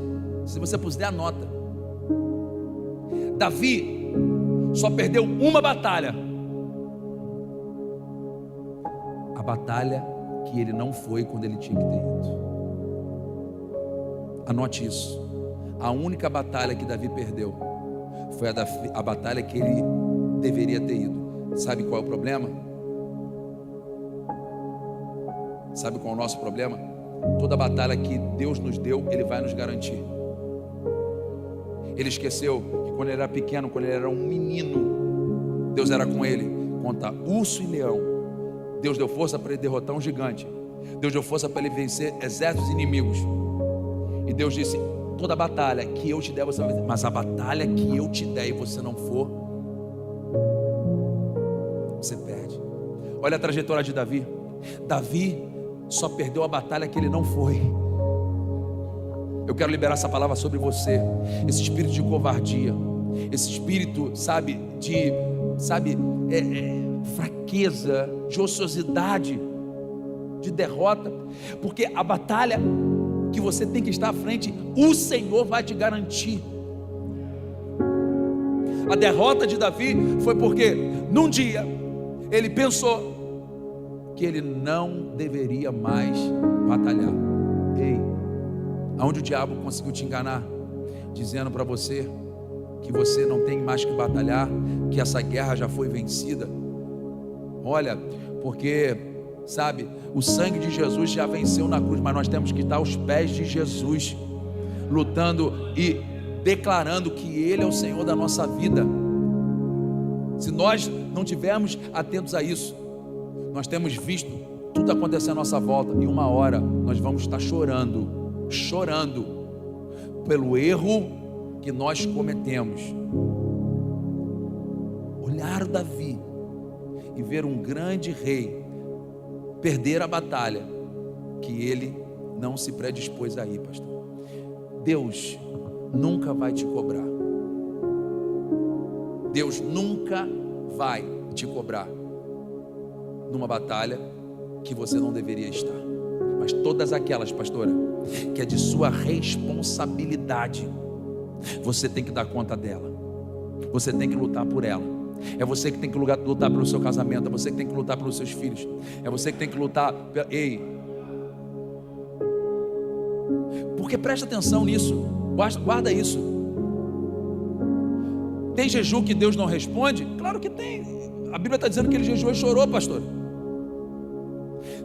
A: Se você puder, anota. Davi só perdeu uma batalha, a batalha que ele não foi quando ele tinha que ter ido. Anote isso. A única batalha que Davi perdeu foi a batalha que ele deveria ter ido. Sabe qual é o problema? Sabe qual é o nosso problema? Toda batalha que Deus nos deu, Ele vai nos garantir. Ele esqueceu que quando ele era pequeno, quando ele era um menino, Deus era com ele contra urso e leão. Deus deu força para ele derrotar um gigante. Deus deu força para ele vencer exércitos inimigos. E Deus disse: toda batalha que eu te der, você vai vencer. Mas a batalha que eu te der e você não for, você perde. Olha a trajetória de Davi. Davi só perdeu a batalha que ele não foi. Eu quero liberar essa palavra sobre você. Esse espírito de covardia, esse espírito, fraqueza, de ociosidade, de derrota, porque a batalha que você tem que estar à frente, o Senhor vai te garantir. A derrota de Davi foi porque num dia ele pensou que ele não deveria mais batalhar. Ei, aonde o diabo conseguiu te enganar, dizendo para você que você não tem mais que batalhar, que essa guerra já foi vencida. Olha, porque o sangue de Jesus já venceu na cruz, mas nós temos que estar aos pés de Jesus, lutando e declarando que Ele é o Senhor da nossa vida. Se nós não tivermos atentos a isso, nós temos visto tudo acontecer à nossa volta, e uma hora nós vamos estar chorando pelo erro que nós cometemos. Olhar o Davi e ver um grande rei perder a batalha que ele não se predispôs a ir, pastor. Deus nunca vai te cobrar. Deus nunca vai te cobrar numa batalha que você não deveria estar. Mas todas aquelas, pastora, que é de sua responsabilidade, você tem que dar conta dela. Você tem que lutar por ela. É você que tem que lutar pelo seu casamento. É você que tem que lutar pelos seus filhos. É você que tem que lutar. Ei, porque presta atenção nisso. Guarda isso. Tem jejum que Deus não responde? Claro que tem. A Bíblia está dizendo que ele jejuou e chorou, pastor.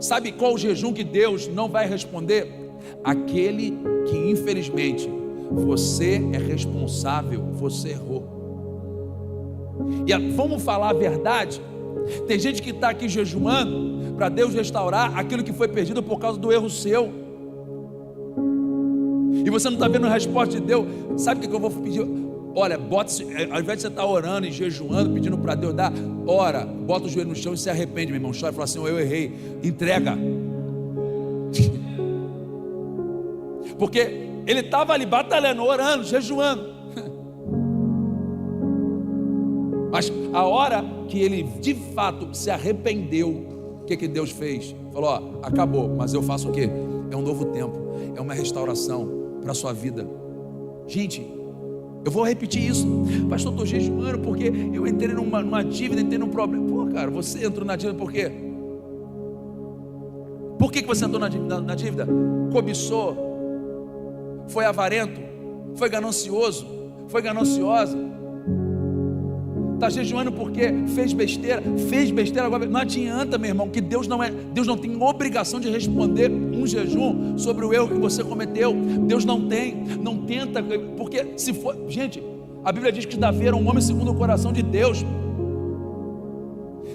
A: Sabe qual o jejum que Deus não vai responder? Aquele que infelizmente você é responsável, você errou. E vamos falar a verdade. Tem gente que está aqui jejuando para Deus restaurar aquilo que foi perdido por causa do erro seu, e você não está vendo a resposta de Deus. Sabe o que eu vou pedir? Olha, ao invés de você estar orando e jejuando, pedindo para Deus dar, ora, bota o joelho no chão e se arrepende, meu irmão. Chora e fala assim: eu errei. Entrega. Porque ele estava ali batalhando, orando, jejuando. Mas a hora que ele de fato se arrependeu, o que Deus fez? Falou: ó, acabou, mas eu faço o quê? É um novo tempo, é uma restauração para a sua vida. Gente, eu vou repetir isso. Pastor, estou jejuando porque eu entrei numa dívida, entrei num problema. Pô, cara, você entrou na dívida por quê? Por que você entrou na dívida? Cobiçou, foi avarento, foi ganancioso, foi gananciosa. Está jejuando porque fez besteira agora. Não adianta, meu irmão, que Deus não tem obrigação de responder um jejum sobre o erro que você cometeu. Deus não tenta, porque se for, gente, a Bíblia diz que Davi era um homem segundo o coração de Deus.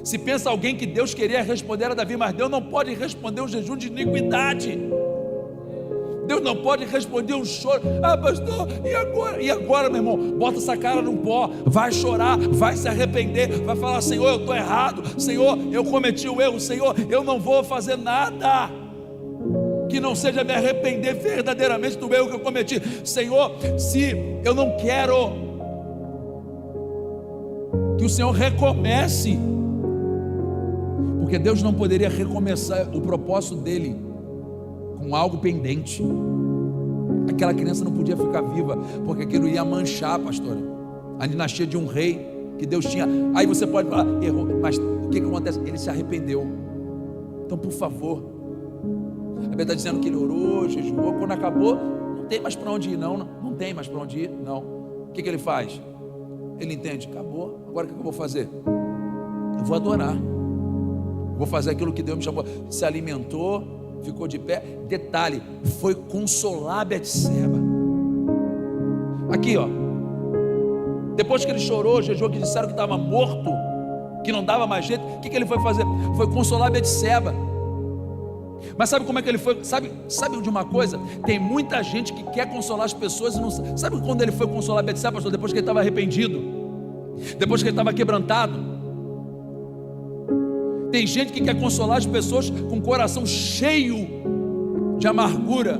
A: Se pensa alguém que Deus queria responder a Davi, mas Deus não pode responder um jejum de iniquidade. Deus não pode responder um choro. Ah, pastor, e agora? E agora, meu irmão? Bota essa cara no pó, vai chorar, vai se arrepender, vai falar: Senhor, eu estou errado, Senhor, eu cometi o erro, Senhor, eu não vou fazer nada que não seja me arrepender verdadeiramente do erro que eu cometi. Senhor, se eu não quero que o Senhor recomece, porque Deus não poderia recomeçar o propósito dele com algo pendente. Aquela criança não podia ficar viva, porque aquilo ia manchar, pastor, a dinastia de um rei que Deus tinha. Aí você pode falar: errou, mas o que acontece? Ele se arrependeu. Então, por favor, a Bíblia está dizendo que ele orou, jejuou, quando acabou, não tem mais para onde ir, não tem mais para onde ir, não. O que ele faz? Ele entende, acabou, agora o que eu vou fazer? Eu vou adorar, vou fazer aquilo que Deus me chamou. Se alimentou, ficou de pé. Detalhe, foi consolar Betseba. Aqui, ó. Depois que ele chorou, jejuou, que disseram que estava morto, que não dava mais jeito, o que ele foi fazer? Foi consolar Betseba. Mas sabe como é que ele foi? Sabe de uma coisa? Tem muita gente que quer consolar as pessoas e não sabe. Sabe quando ele foi consolar Betseba, pastor? Depois que ele estava arrependido, depois que ele estava quebrantado. Tem gente que quer consolar as pessoas com o coração cheio de amargura,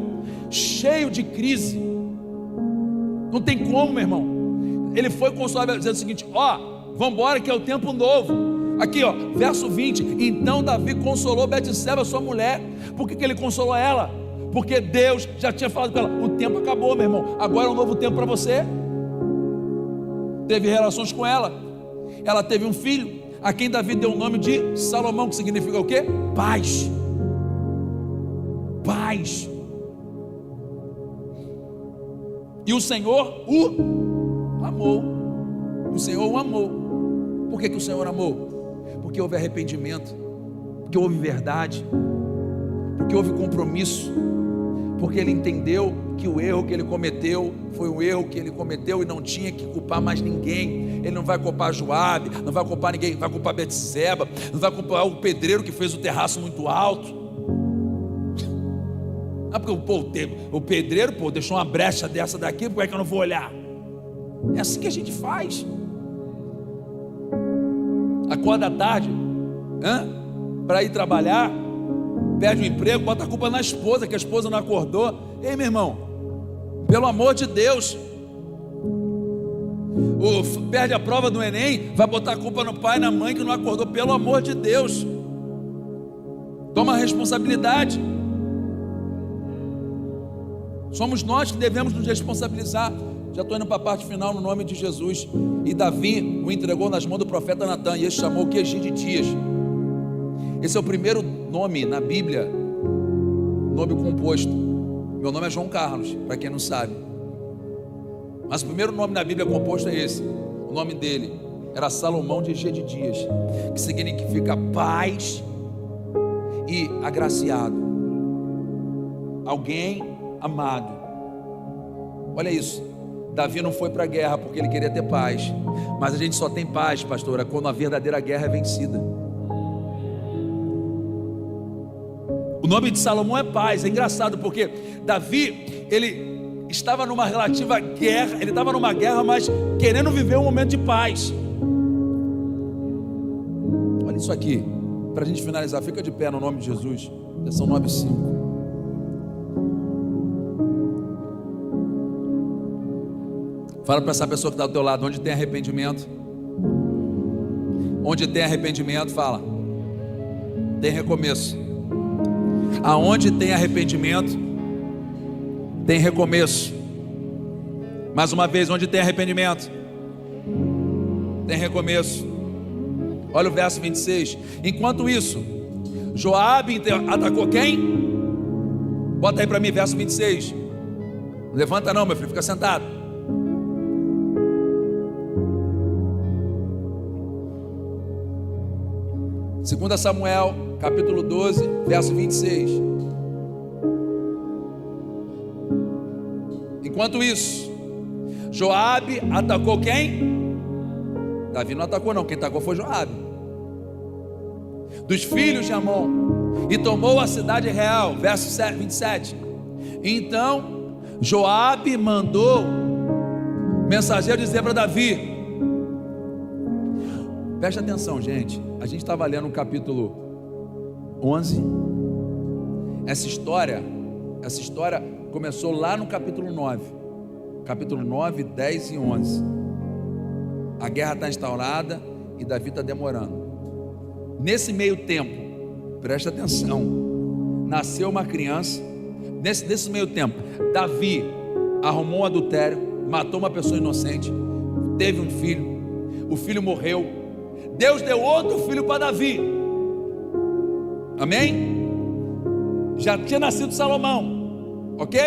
A: cheio de crise. Não tem como, meu irmão. Ele foi consolar, dizendo o seguinte: ó, vamos embora que é o tempo novo. Aqui, ó, verso 20. Então Davi consolou Betseba, sua mulher. Por que ele consolou ela? Porque Deus já tinha falado com ela: o tempo acabou, meu irmão, agora é um novo tempo para você. Teve relações com ela. Ela teve um filho, a quem Davi deu o nome de Salomão, que significa o quê? Paz. Paz. E o Senhor o amou. O Senhor o amou. Por que o Senhor amou? Porque houve arrependimento, porque houve verdade, porque houve compromisso, porque ele entendeu que o erro que ele cometeu foi um erro que ele cometeu e não tinha que culpar mais ninguém. Ele não vai culpar Joabe, não vai culpar ninguém, vai culpar Betseba, não vai culpar o pedreiro que fez o terraço muito alto. Ah, porque o pedreiro, deixou uma brecha dessa daqui, por que eu não vou olhar? É assim que a gente faz. Acorda à tarde para ir trabalhar, perde o emprego, bota a culpa na esposa, que a esposa não acordou. Ei, meu irmão, pelo amor de Deus, perde a prova do Enem, vai botar a culpa no pai e na mãe que não acordou. Pelo amor de Deus, toma a responsabilidade. Somos nós que devemos nos responsabilizar. Já estou indo para a parte final, no nome de Jesus. E Davi o entregou nas mãos do profeta Natan, e ele chamou Quegi de Dias. Esse é o primeiro nome na Bíblia, nome composto. Meu nome é João Carlos, para quem não sabe. Mas o primeiro nome na Bíblia composto é esse. O nome dele era Salomão de Dias, que significa paz e agraciado, alguém amado. Olha isso. Davi não foi para a guerra porque ele queria ter paz, mas a gente só tem paz, pastora, quando a verdadeira guerra é vencida. O nome de Salomão é paz. É engraçado porque Davi, ele estava numa relativa guerra, ele estava numa guerra, mas querendo viver um momento de paz. Olha isso aqui, para a gente finalizar, fica de pé no nome de Jesus. Versão 9:5. Fala para essa pessoa que está do teu lado: onde tem arrependimento, onde tem arrependimento, fala, tem recomeço. Aonde tem arrependimento, tem recomeço. Mais uma vez, onde tem arrependimento, tem recomeço. Olha o verso 26. Enquanto isso, Joabe atacou quem? Bota aí para mim, verso 26. Não levanta não, meu filho, fica sentado. Segunda Samuel, capítulo 12, verso 26. Enquanto isso, Joabe atacou quem? Davi não atacou não, quem atacou foi Joabe, dos filhos de Amon, e tomou a cidade real. Verso 27. Então Joabe mandou mensageiro dizer para Davi. Preste atenção, gente. A gente estava lendo o capítulo 11. Essa história começou lá no capítulo 9. Capítulo 9, 10 e 11. A guerra está instaurada e Davi está demorando. Nesse meio tempo, preste atenção, nasceu uma criança. Nesse meio tempo, Davi arrumou um adultério, matou uma pessoa inocente, teve um filho, o filho morreu. Deus deu outro filho para Davi. Amém? Já tinha nascido Salomão, ok?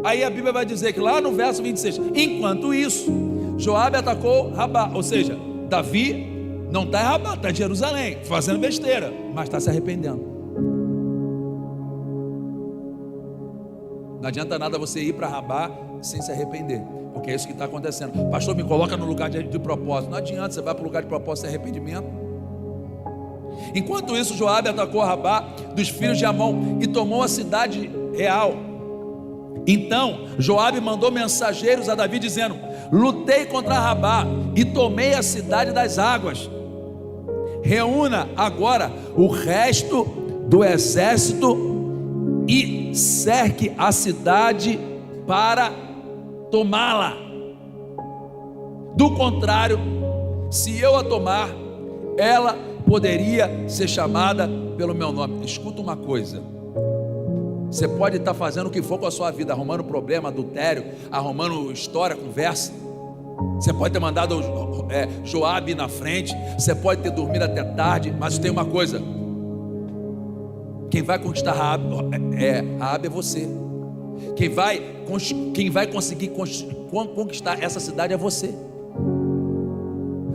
A: Aí a Bíblia vai dizer que lá no verso 26, enquanto isso, Joabe atacou Rabá, ou seja, Davi não está em Rabá, está em Jerusalém, fazendo besteira, mas está se arrependendo. Não adianta nada você ir para Rabá sem se arrepender, porque é isso que está acontecendo. Pastor, me coloca no lugar de propósito. Não adianta, você vai para o lugar de propósito sem arrependimento. Enquanto isso, Joabe atacou Rabá dos filhos de Amon e tomou a cidade real. Então Joabe mandou mensageiros a Davi dizendo: lutei contra Rabá e tomei a cidade das águas. Reúna agora o resto do exército e cerque a cidade para tomá-la. Do contrário, se eu a tomar, ela poderia ser chamada pelo meu nome. Escuta uma coisa: você pode estar fazendo o que for com a sua vida, arrumando problema, adultério, arrumando história, conversa. Você pode ter mandado Joabe na frente, você pode ter dormido até tarde, mas tem uma coisa: quem vai conquistar Raabe é você. Quem vai conseguir conquistar essa cidade é você.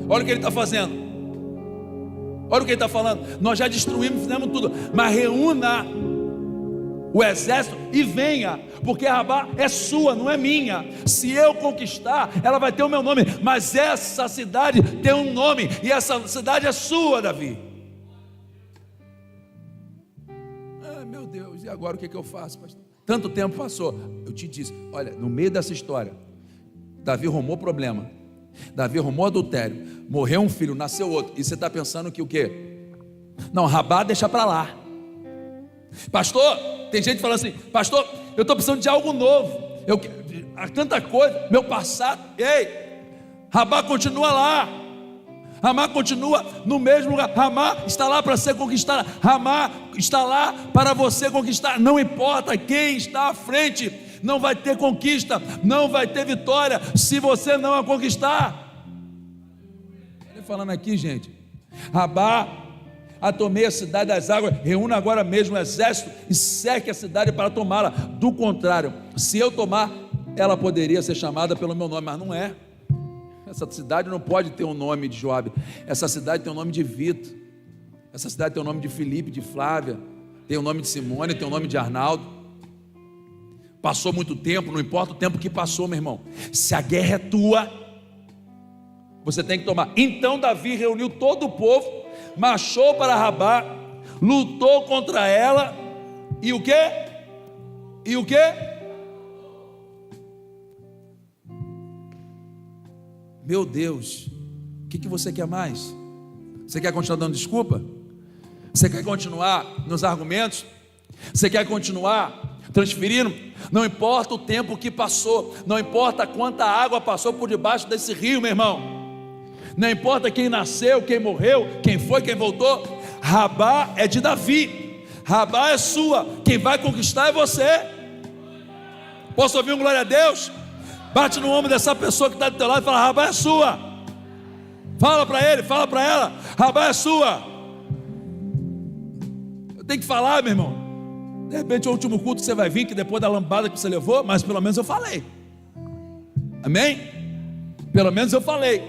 A: Olha o que ele está fazendo. Olha o que ele está falando. Nós já destruímos, fizemos tudo, mas reúna o exército e venha, porque Rabá é sua, não é minha. Se eu conquistar, ela vai ter o meu nome, mas essa cidade tem um nome, e essa cidade é sua, Davi. Meu Deus, e agora o que eu faço, pastor? Tanto tempo passou. Eu te disse, olha, no meio dessa história, Davi arrumou problema, Davi arrumou adultério, morreu um filho, nasceu outro, e você está pensando que o quê? Não, Rabá deixa para lá. Pastor, tem gente falando assim: pastor, eu estou precisando de algo novo, há tanta coisa, meu passado. Ei, Rabá continua lá, Ramá continua no mesmo lugar. Ramá está lá para ser conquistada, Ramá está lá para você conquistar. Não importa quem está à frente, não vai ter conquista, não vai ter vitória se você não a conquistar. Ele falando aqui, gente, Rabá, tomei a cidade das águas, reúna agora mesmo o exército e cerque a cidade para tomá-la. Do contrário, se eu tomar, ela poderia ser chamada pelo meu nome, mas não é. Essa cidade não pode ter o nome de Joabe. Essa cidade tem o nome de Vitor. Essa cidade tem o nome de Felipe, de Flávia, tem o nome de Simone, tem o nome de Arnaldo. Passou muito tempo, não importa o tempo que passou, meu irmão, se a guerra é tua, você tem que tomar. Então Davi reuniu todo o povo, marchou para Rabá, lutou contra ela, e o quê? E o quê? Meu Deus, o que você quer mais? Você quer continuar dando desculpa? Você quer continuar nos argumentos? Você quer continuar transferindo? Não importa o tempo que passou, não importa quanta água passou por debaixo desse rio, meu irmão, não importa quem nasceu, quem morreu, quem foi, quem voltou, Rabá é de Davi, Rabá é sua, quem vai conquistar é você. Posso ouvir um glória a Deus? Bate no ombro dessa pessoa que está do teu lado e fala: Rabá é sua. Fala para ele, fala para ela: Rabá é sua. Eu tenho que falar, meu irmão. De repente é o último culto que você vai vir, que depois da lambada que você levou, mas pelo menos eu falei. Amém? Pelo menos eu falei.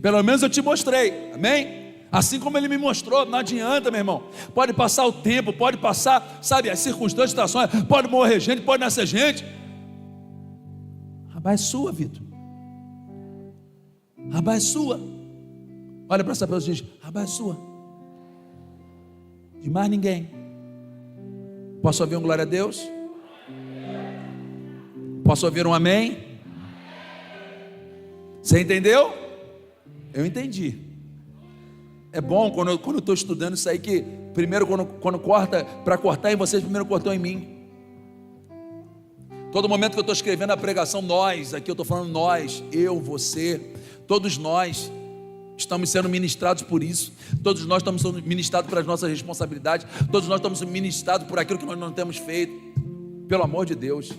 A: Pelo menos eu te mostrei. Amém? Assim como ele me mostrou. Não adianta, meu irmão. Pode passar o tempo, pode passar, sabe, as circunstâncias, situações, pode morrer gente, pode nascer gente. Rabá é sua, Vitor. Rabá é sua. Olha para essa pessoa e diz: Rabá é sua. De mais ninguém. Posso ouvir um glória a Deus? Posso ouvir um amém? Você entendeu? Eu entendi. É bom quando eu estou estudando isso aí, que primeiro quando corta, para cortar em vocês, primeiro cortou em mim. Todo momento que eu estou escrevendo a pregação, nós, aqui eu estou falando nós, eu, você, todos nós estamos sendo ministrados por isso. Todos nós estamos sendo ministrados pelas nossas responsabilidades. Todos nós estamos sendo ministrados por aquilo que nós não temos feito. Pelo amor de Deus,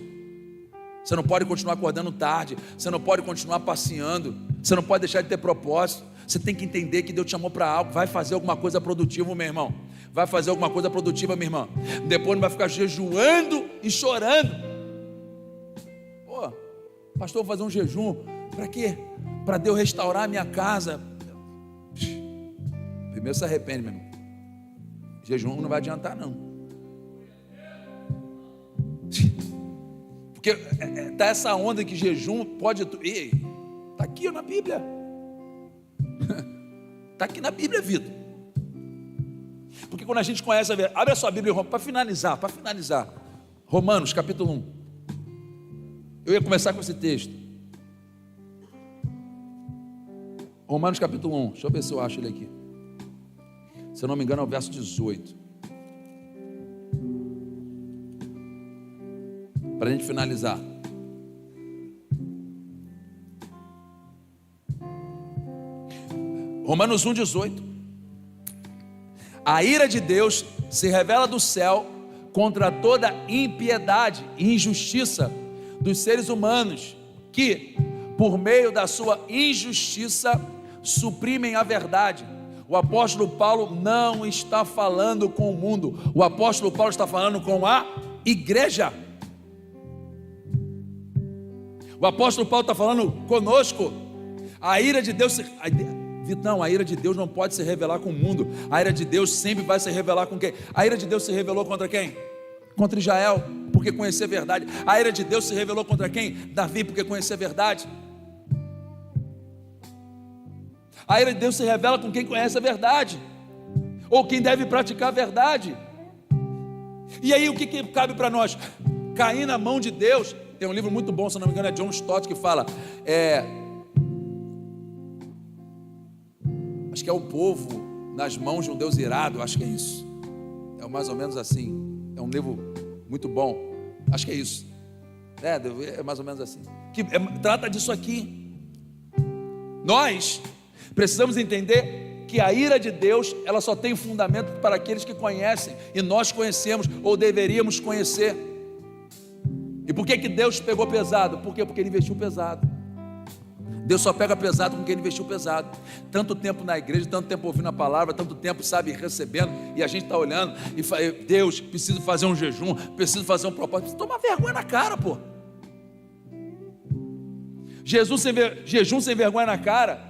A: você não pode continuar acordando tarde, você não pode continuar passeando, você não pode deixar de ter propósito. Você tem que entender que Deus te chamou para algo. Vai fazer alguma coisa produtiva, meu irmão. Vai fazer alguma coisa produtiva, minha irmã. Depois não vai ficar jejuando e chorando. Pastor, vou fazer um jejum. Para quê? Para Deus restaurar a minha casa. Primeiro se arrepende, meu irmão. Jejum não vai adiantar, não. Porque tá essa onda que jejum pode... Está aqui na Bíblia. Está aqui na Bíblia, Vitor. Porque quando a gente conhece a verdade, abre a sua Bíblia para finalizar, Romanos capítulo 1. Eu ia começar com esse texto. Romanos capítulo 1, deixa eu ver se eu acho ele aqui. Se eu não me engano é o verso 18. Para a gente finalizar. Romanos 1, 18. A ira de Deus se revela do céu contra toda impiedade e injustiça dos seres humanos, que, por meio da sua injustiça, suprimem a verdade. O apóstolo Paulo não está falando com o mundo, o apóstolo Paulo está falando com a igreja. O apóstolo Paulo está falando conosco. A ira de Deus Vitão, a ira de Deus não pode se revelar com o mundo. A ira de Deus sempre vai se revelar com quem? A ira de Deus se revelou contra quem? Contra Israel, porque conhecia a verdade. A ira de Deus se revelou contra quem? Davi, porque conhecia a verdade. A ira de Deus se revela com quem conhece a verdade, ou quem deve praticar a verdade. E aí o que cabe para nós? Cair na mão de Deus. Tem um livro muito bom, se não me engano é John Stott, que fala acho que é o povo nas mãos de um Deus irado, acho que é isso. É mais ou menos assim. É um livro muito bom. Acho que é isso. É mais ou menos assim. Que trata disso aqui. Nós precisamos entender que a ira de Deus, ela só tem fundamento para aqueles que conhecem. E nós conhecemos, ou deveríamos conhecer. E por que Deus pegou pesado? Por quê? Porque Ele investiu pesado. Deus só pega pesado com quem Ele investiu pesado. Tanto tempo na igreja, tanto tempo ouvindo a palavra, tanto tempo, sabe, recebendo. E a gente está olhando e fala: Deus, preciso fazer um jejum, preciso fazer um propósito. Preciso tomar vergonha na cara, pô. Jejum sem vergonha na cara,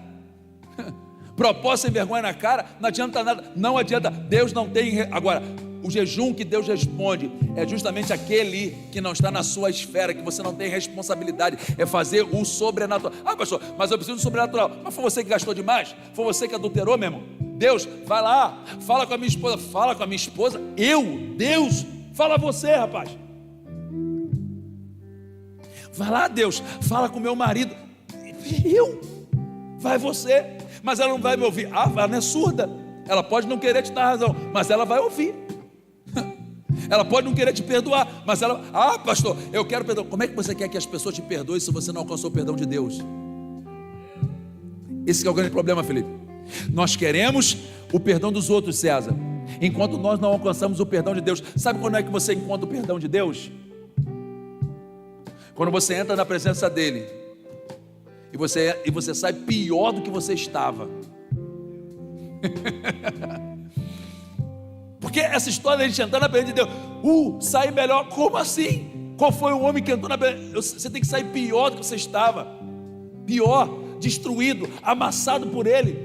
A: propósito sem vergonha na cara, não adianta nada. Não adianta, Deus não tem. Agora, o jejum que Deus responde é justamente aquele que não está na sua esfera, que você não tem responsabilidade, é fazer o sobrenatural. Ah, pastor, mas eu preciso do sobrenatural. Mas foi você que gastou demais? Foi você que adulterou, meu irmão? Deus, vai lá, fala com a minha esposa. Fala com a minha esposa? Deus, fala você, rapaz. Vai lá, Deus, fala com o meu marido. Vai você. Mas ela não vai me ouvir. Ela não é surda. Ela pode não querer te dar razão, mas ela vai ouvir. Ela pode não querer te perdoar, mas ela... pastor, eu quero perdão. Como é que você quer que as pessoas te perdoem se você não alcançou o perdão de Deus? Esse é o grande problema, Felipe. Nós queremos o perdão dos outros, César, enquanto nós não alcançamos o perdão de Deus. Sabe quando é que você encontra o perdão de Deus? Quando você entra na presença dEle e você sai pior do que você estava. Porque essa história de a gente entrar na presença de Deus, sair melhor, como assim? Qual foi o homem que entrou na presença? Você tem que sair pior do que você estava, pior, destruído, amassado por Ele,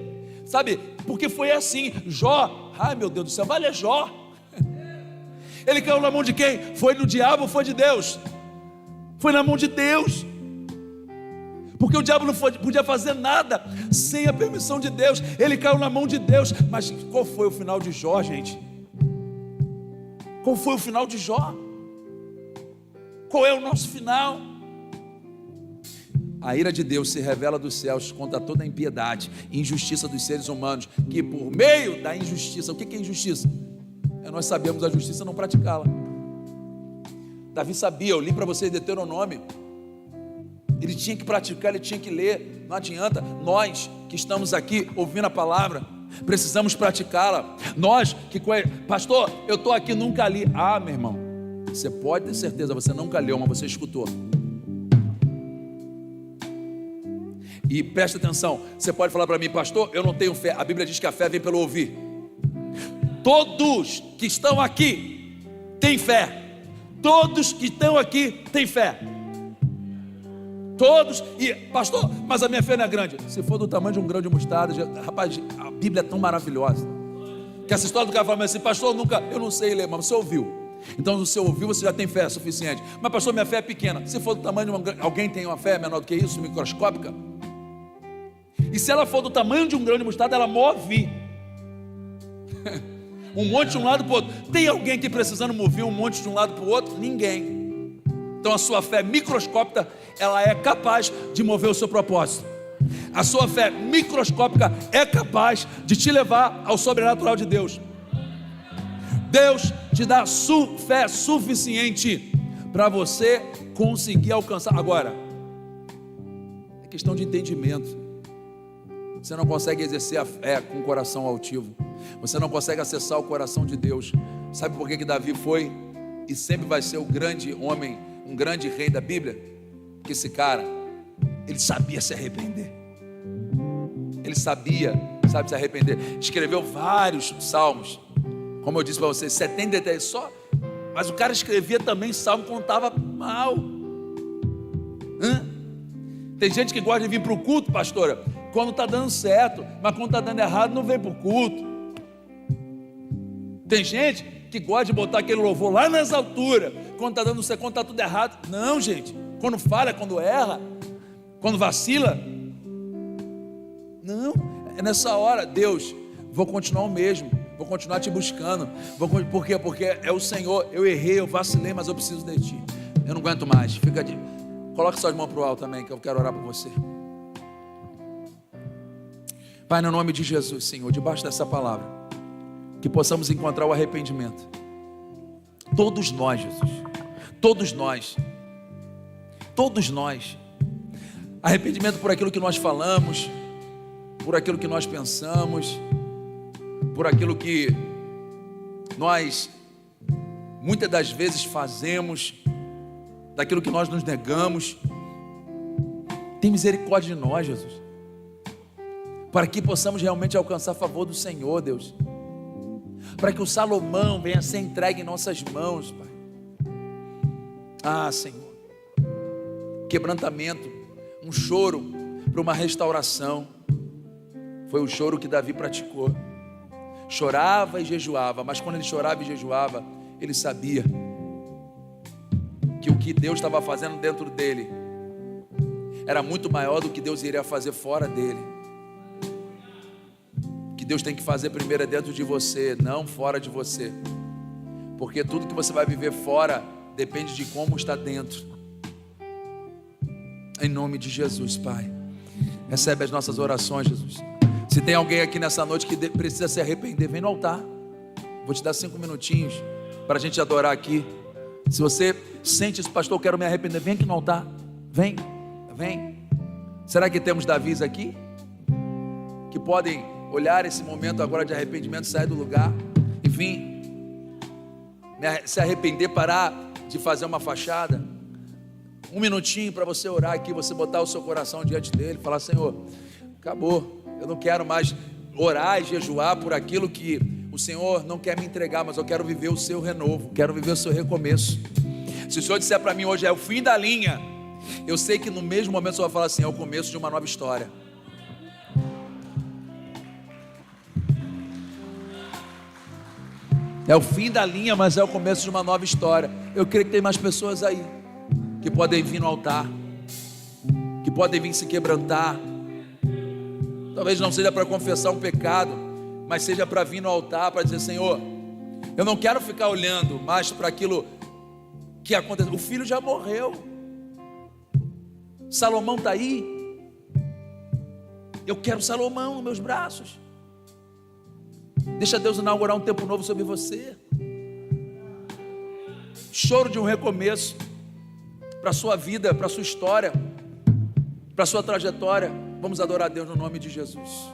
A: sabe? Porque foi assim. Jó, ai meu Deus do céu, vai ler Jó. Ele caiu na mão de quem? Foi do diabo ou foi de Deus? Foi na mão de Deus. Porque o diabo não podia fazer nada sem a permissão de Deus. Ele caiu na mão de Deus. Mas qual foi o final de Jó, gente? Qual foi o final de Jó? Qual é o nosso final? A ira de Deus se revela dos céus contra toda a impiedade e injustiça dos seres humanos, que por meio da injustiça... O que é injustiça? Nós sabemos a justiça, não praticá-la. Davi sabia, eu li para vocês Deuteronômio. Ele tinha que praticar, ele tinha que ler. Não adianta, nós que estamos aqui ouvindo a palavra, precisamos praticá-la. Nós que... Pastor, eu estou aqui, nunca li. Meu irmão, você pode ter certeza, você nunca leu, mas você escutou. E presta atenção, você pode falar para mim: pastor, eu não tenho fé. A Bíblia diz que a fé vem pelo ouvir. Todos que estão aqui têm fé. Todos que estão aqui têm fé. Todos, e pastor, mas a minha fé não é grande. Se for do tamanho de um grão de mostarda, rapaz, a Bíblia é tão maravilhosa, que essa história do cara fala assim, pastor, eu não sei ler, mas você ouviu. Então se você ouviu, você já tem fé suficiente. Mas pastor, minha fé é pequena. Se for do tamanho de alguém tem uma fé menor do que isso, microscópica. E se ela for do tamanho de um grão de mostarda, ela move um monte de um lado para o outro. Tem alguém que precisando mover um monte de um lado para o outro? Ninguém. Então a sua fé microscópica, ela é capaz de mover o seu propósito. A sua fé microscópica é capaz de te levar ao sobrenatural de Deus. Deus te dá fé suficiente para você conseguir alcançar. Agora, é questão de entendimento. Você não consegue exercer a fé com o coração altivo. Você não consegue acessar o coração de Deus. Sabe por que Davi foi e sempre vai ser o grande homem, um grande rei da Bíblia? Porque esse cara, ele sabia se arrepender. Ele sabia, sabe, se arrepender. Escreveu vários salmos. Como eu disse para vocês, 73 só. Mas o cara escrevia também salmo quando estava mal. Tem gente que gosta de vir para o culto, pastora, quando está dando certo. Mas quando está dando errado, não vem para o culto. Tem gente que gosta de botar aquele louvor lá nas alturas, quando está dando certo, quando está tudo errado. Não, gente, quando falha, quando erra, quando vacila. Não, é nessa hora, Deus, vou continuar o mesmo, vou continuar te buscando. Por quê? Porque é o Senhor. Eu errei, eu vacilei, mas eu preciso de ti. Eu não aguento mais. Coloque suas mãos para o alto também, que eu quero orar por você. Pai, no nome de Jesus, Senhor, debaixo dessa palavra, que possamos encontrar o arrependimento. Todos nós, Jesus, todos nós. Arrependimento por aquilo que nós falamos, por aquilo que nós pensamos, por aquilo que nós muitas das vezes fazemos, daquilo que nós nos negamos. Tem misericórdia de nós, Jesus, para que possamos realmente alcançar a favor do Senhor, Deus, para que o Salomão venha a ser entregue em nossas mãos, Pai. Senhor, quebrantamento, um choro para uma restauração. Foi o choro que Davi praticou. Chorava e jejuava, mas quando ele chorava e jejuava, ele sabia que o que Deus estava fazendo dentro dele era muito maior do que Deus iria fazer fora dele. O que Deus tem que fazer primeiro é dentro de você, não fora de você, porque tudo que você vai viver fora depende de como está dentro. Em nome de Jesus, Pai, recebe as nossas orações, Jesus. Se tem alguém aqui nessa noite que precisa se arrepender, vem no altar. Vou te dar 5 minutinhos para a gente adorar aqui. Se você sente isso, pastor, eu quero me arrepender, vem aqui no altar. Vem. Será que temos Davis aqui? Que podem olhar esse momento agora de arrependimento, sair do lugar, enfim, se arrepender, parar de fazer uma fachada. 1 minutinho para você orar aqui, você botar o seu coração diante dele, falar: Senhor, acabou. Eu não quero mais orar e jejuar por aquilo que o Senhor não quer me entregar, mas eu quero viver o seu renovo, quero viver o seu recomeço. Se o Senhor disser para mim hoje é o fim da linha, eu sei que no mesmo momento o Senhor vai falar assim: é o começo de uma nova história. É o fim da linha, mas é o começo de uma nova história. Eu creio que tem mais pessoas aí que podem vir no altar, que podem vir se quebrantar. Talvez não seja para confessar um pecado, mas seja para vir no altar, para dizer: Senhor, eu não quero ficar olhando mais para aquilo que aconteceu. O filho já morreu, Salomão está aí. Eu quero Salomão nos meus braços. Deixa Deus inaugurar um tempo novo sobre você. Choro de um recomeço para a sua vida, para a sua história, para a sua trajetória. Vamos adorar a Deus no nome de Jesus.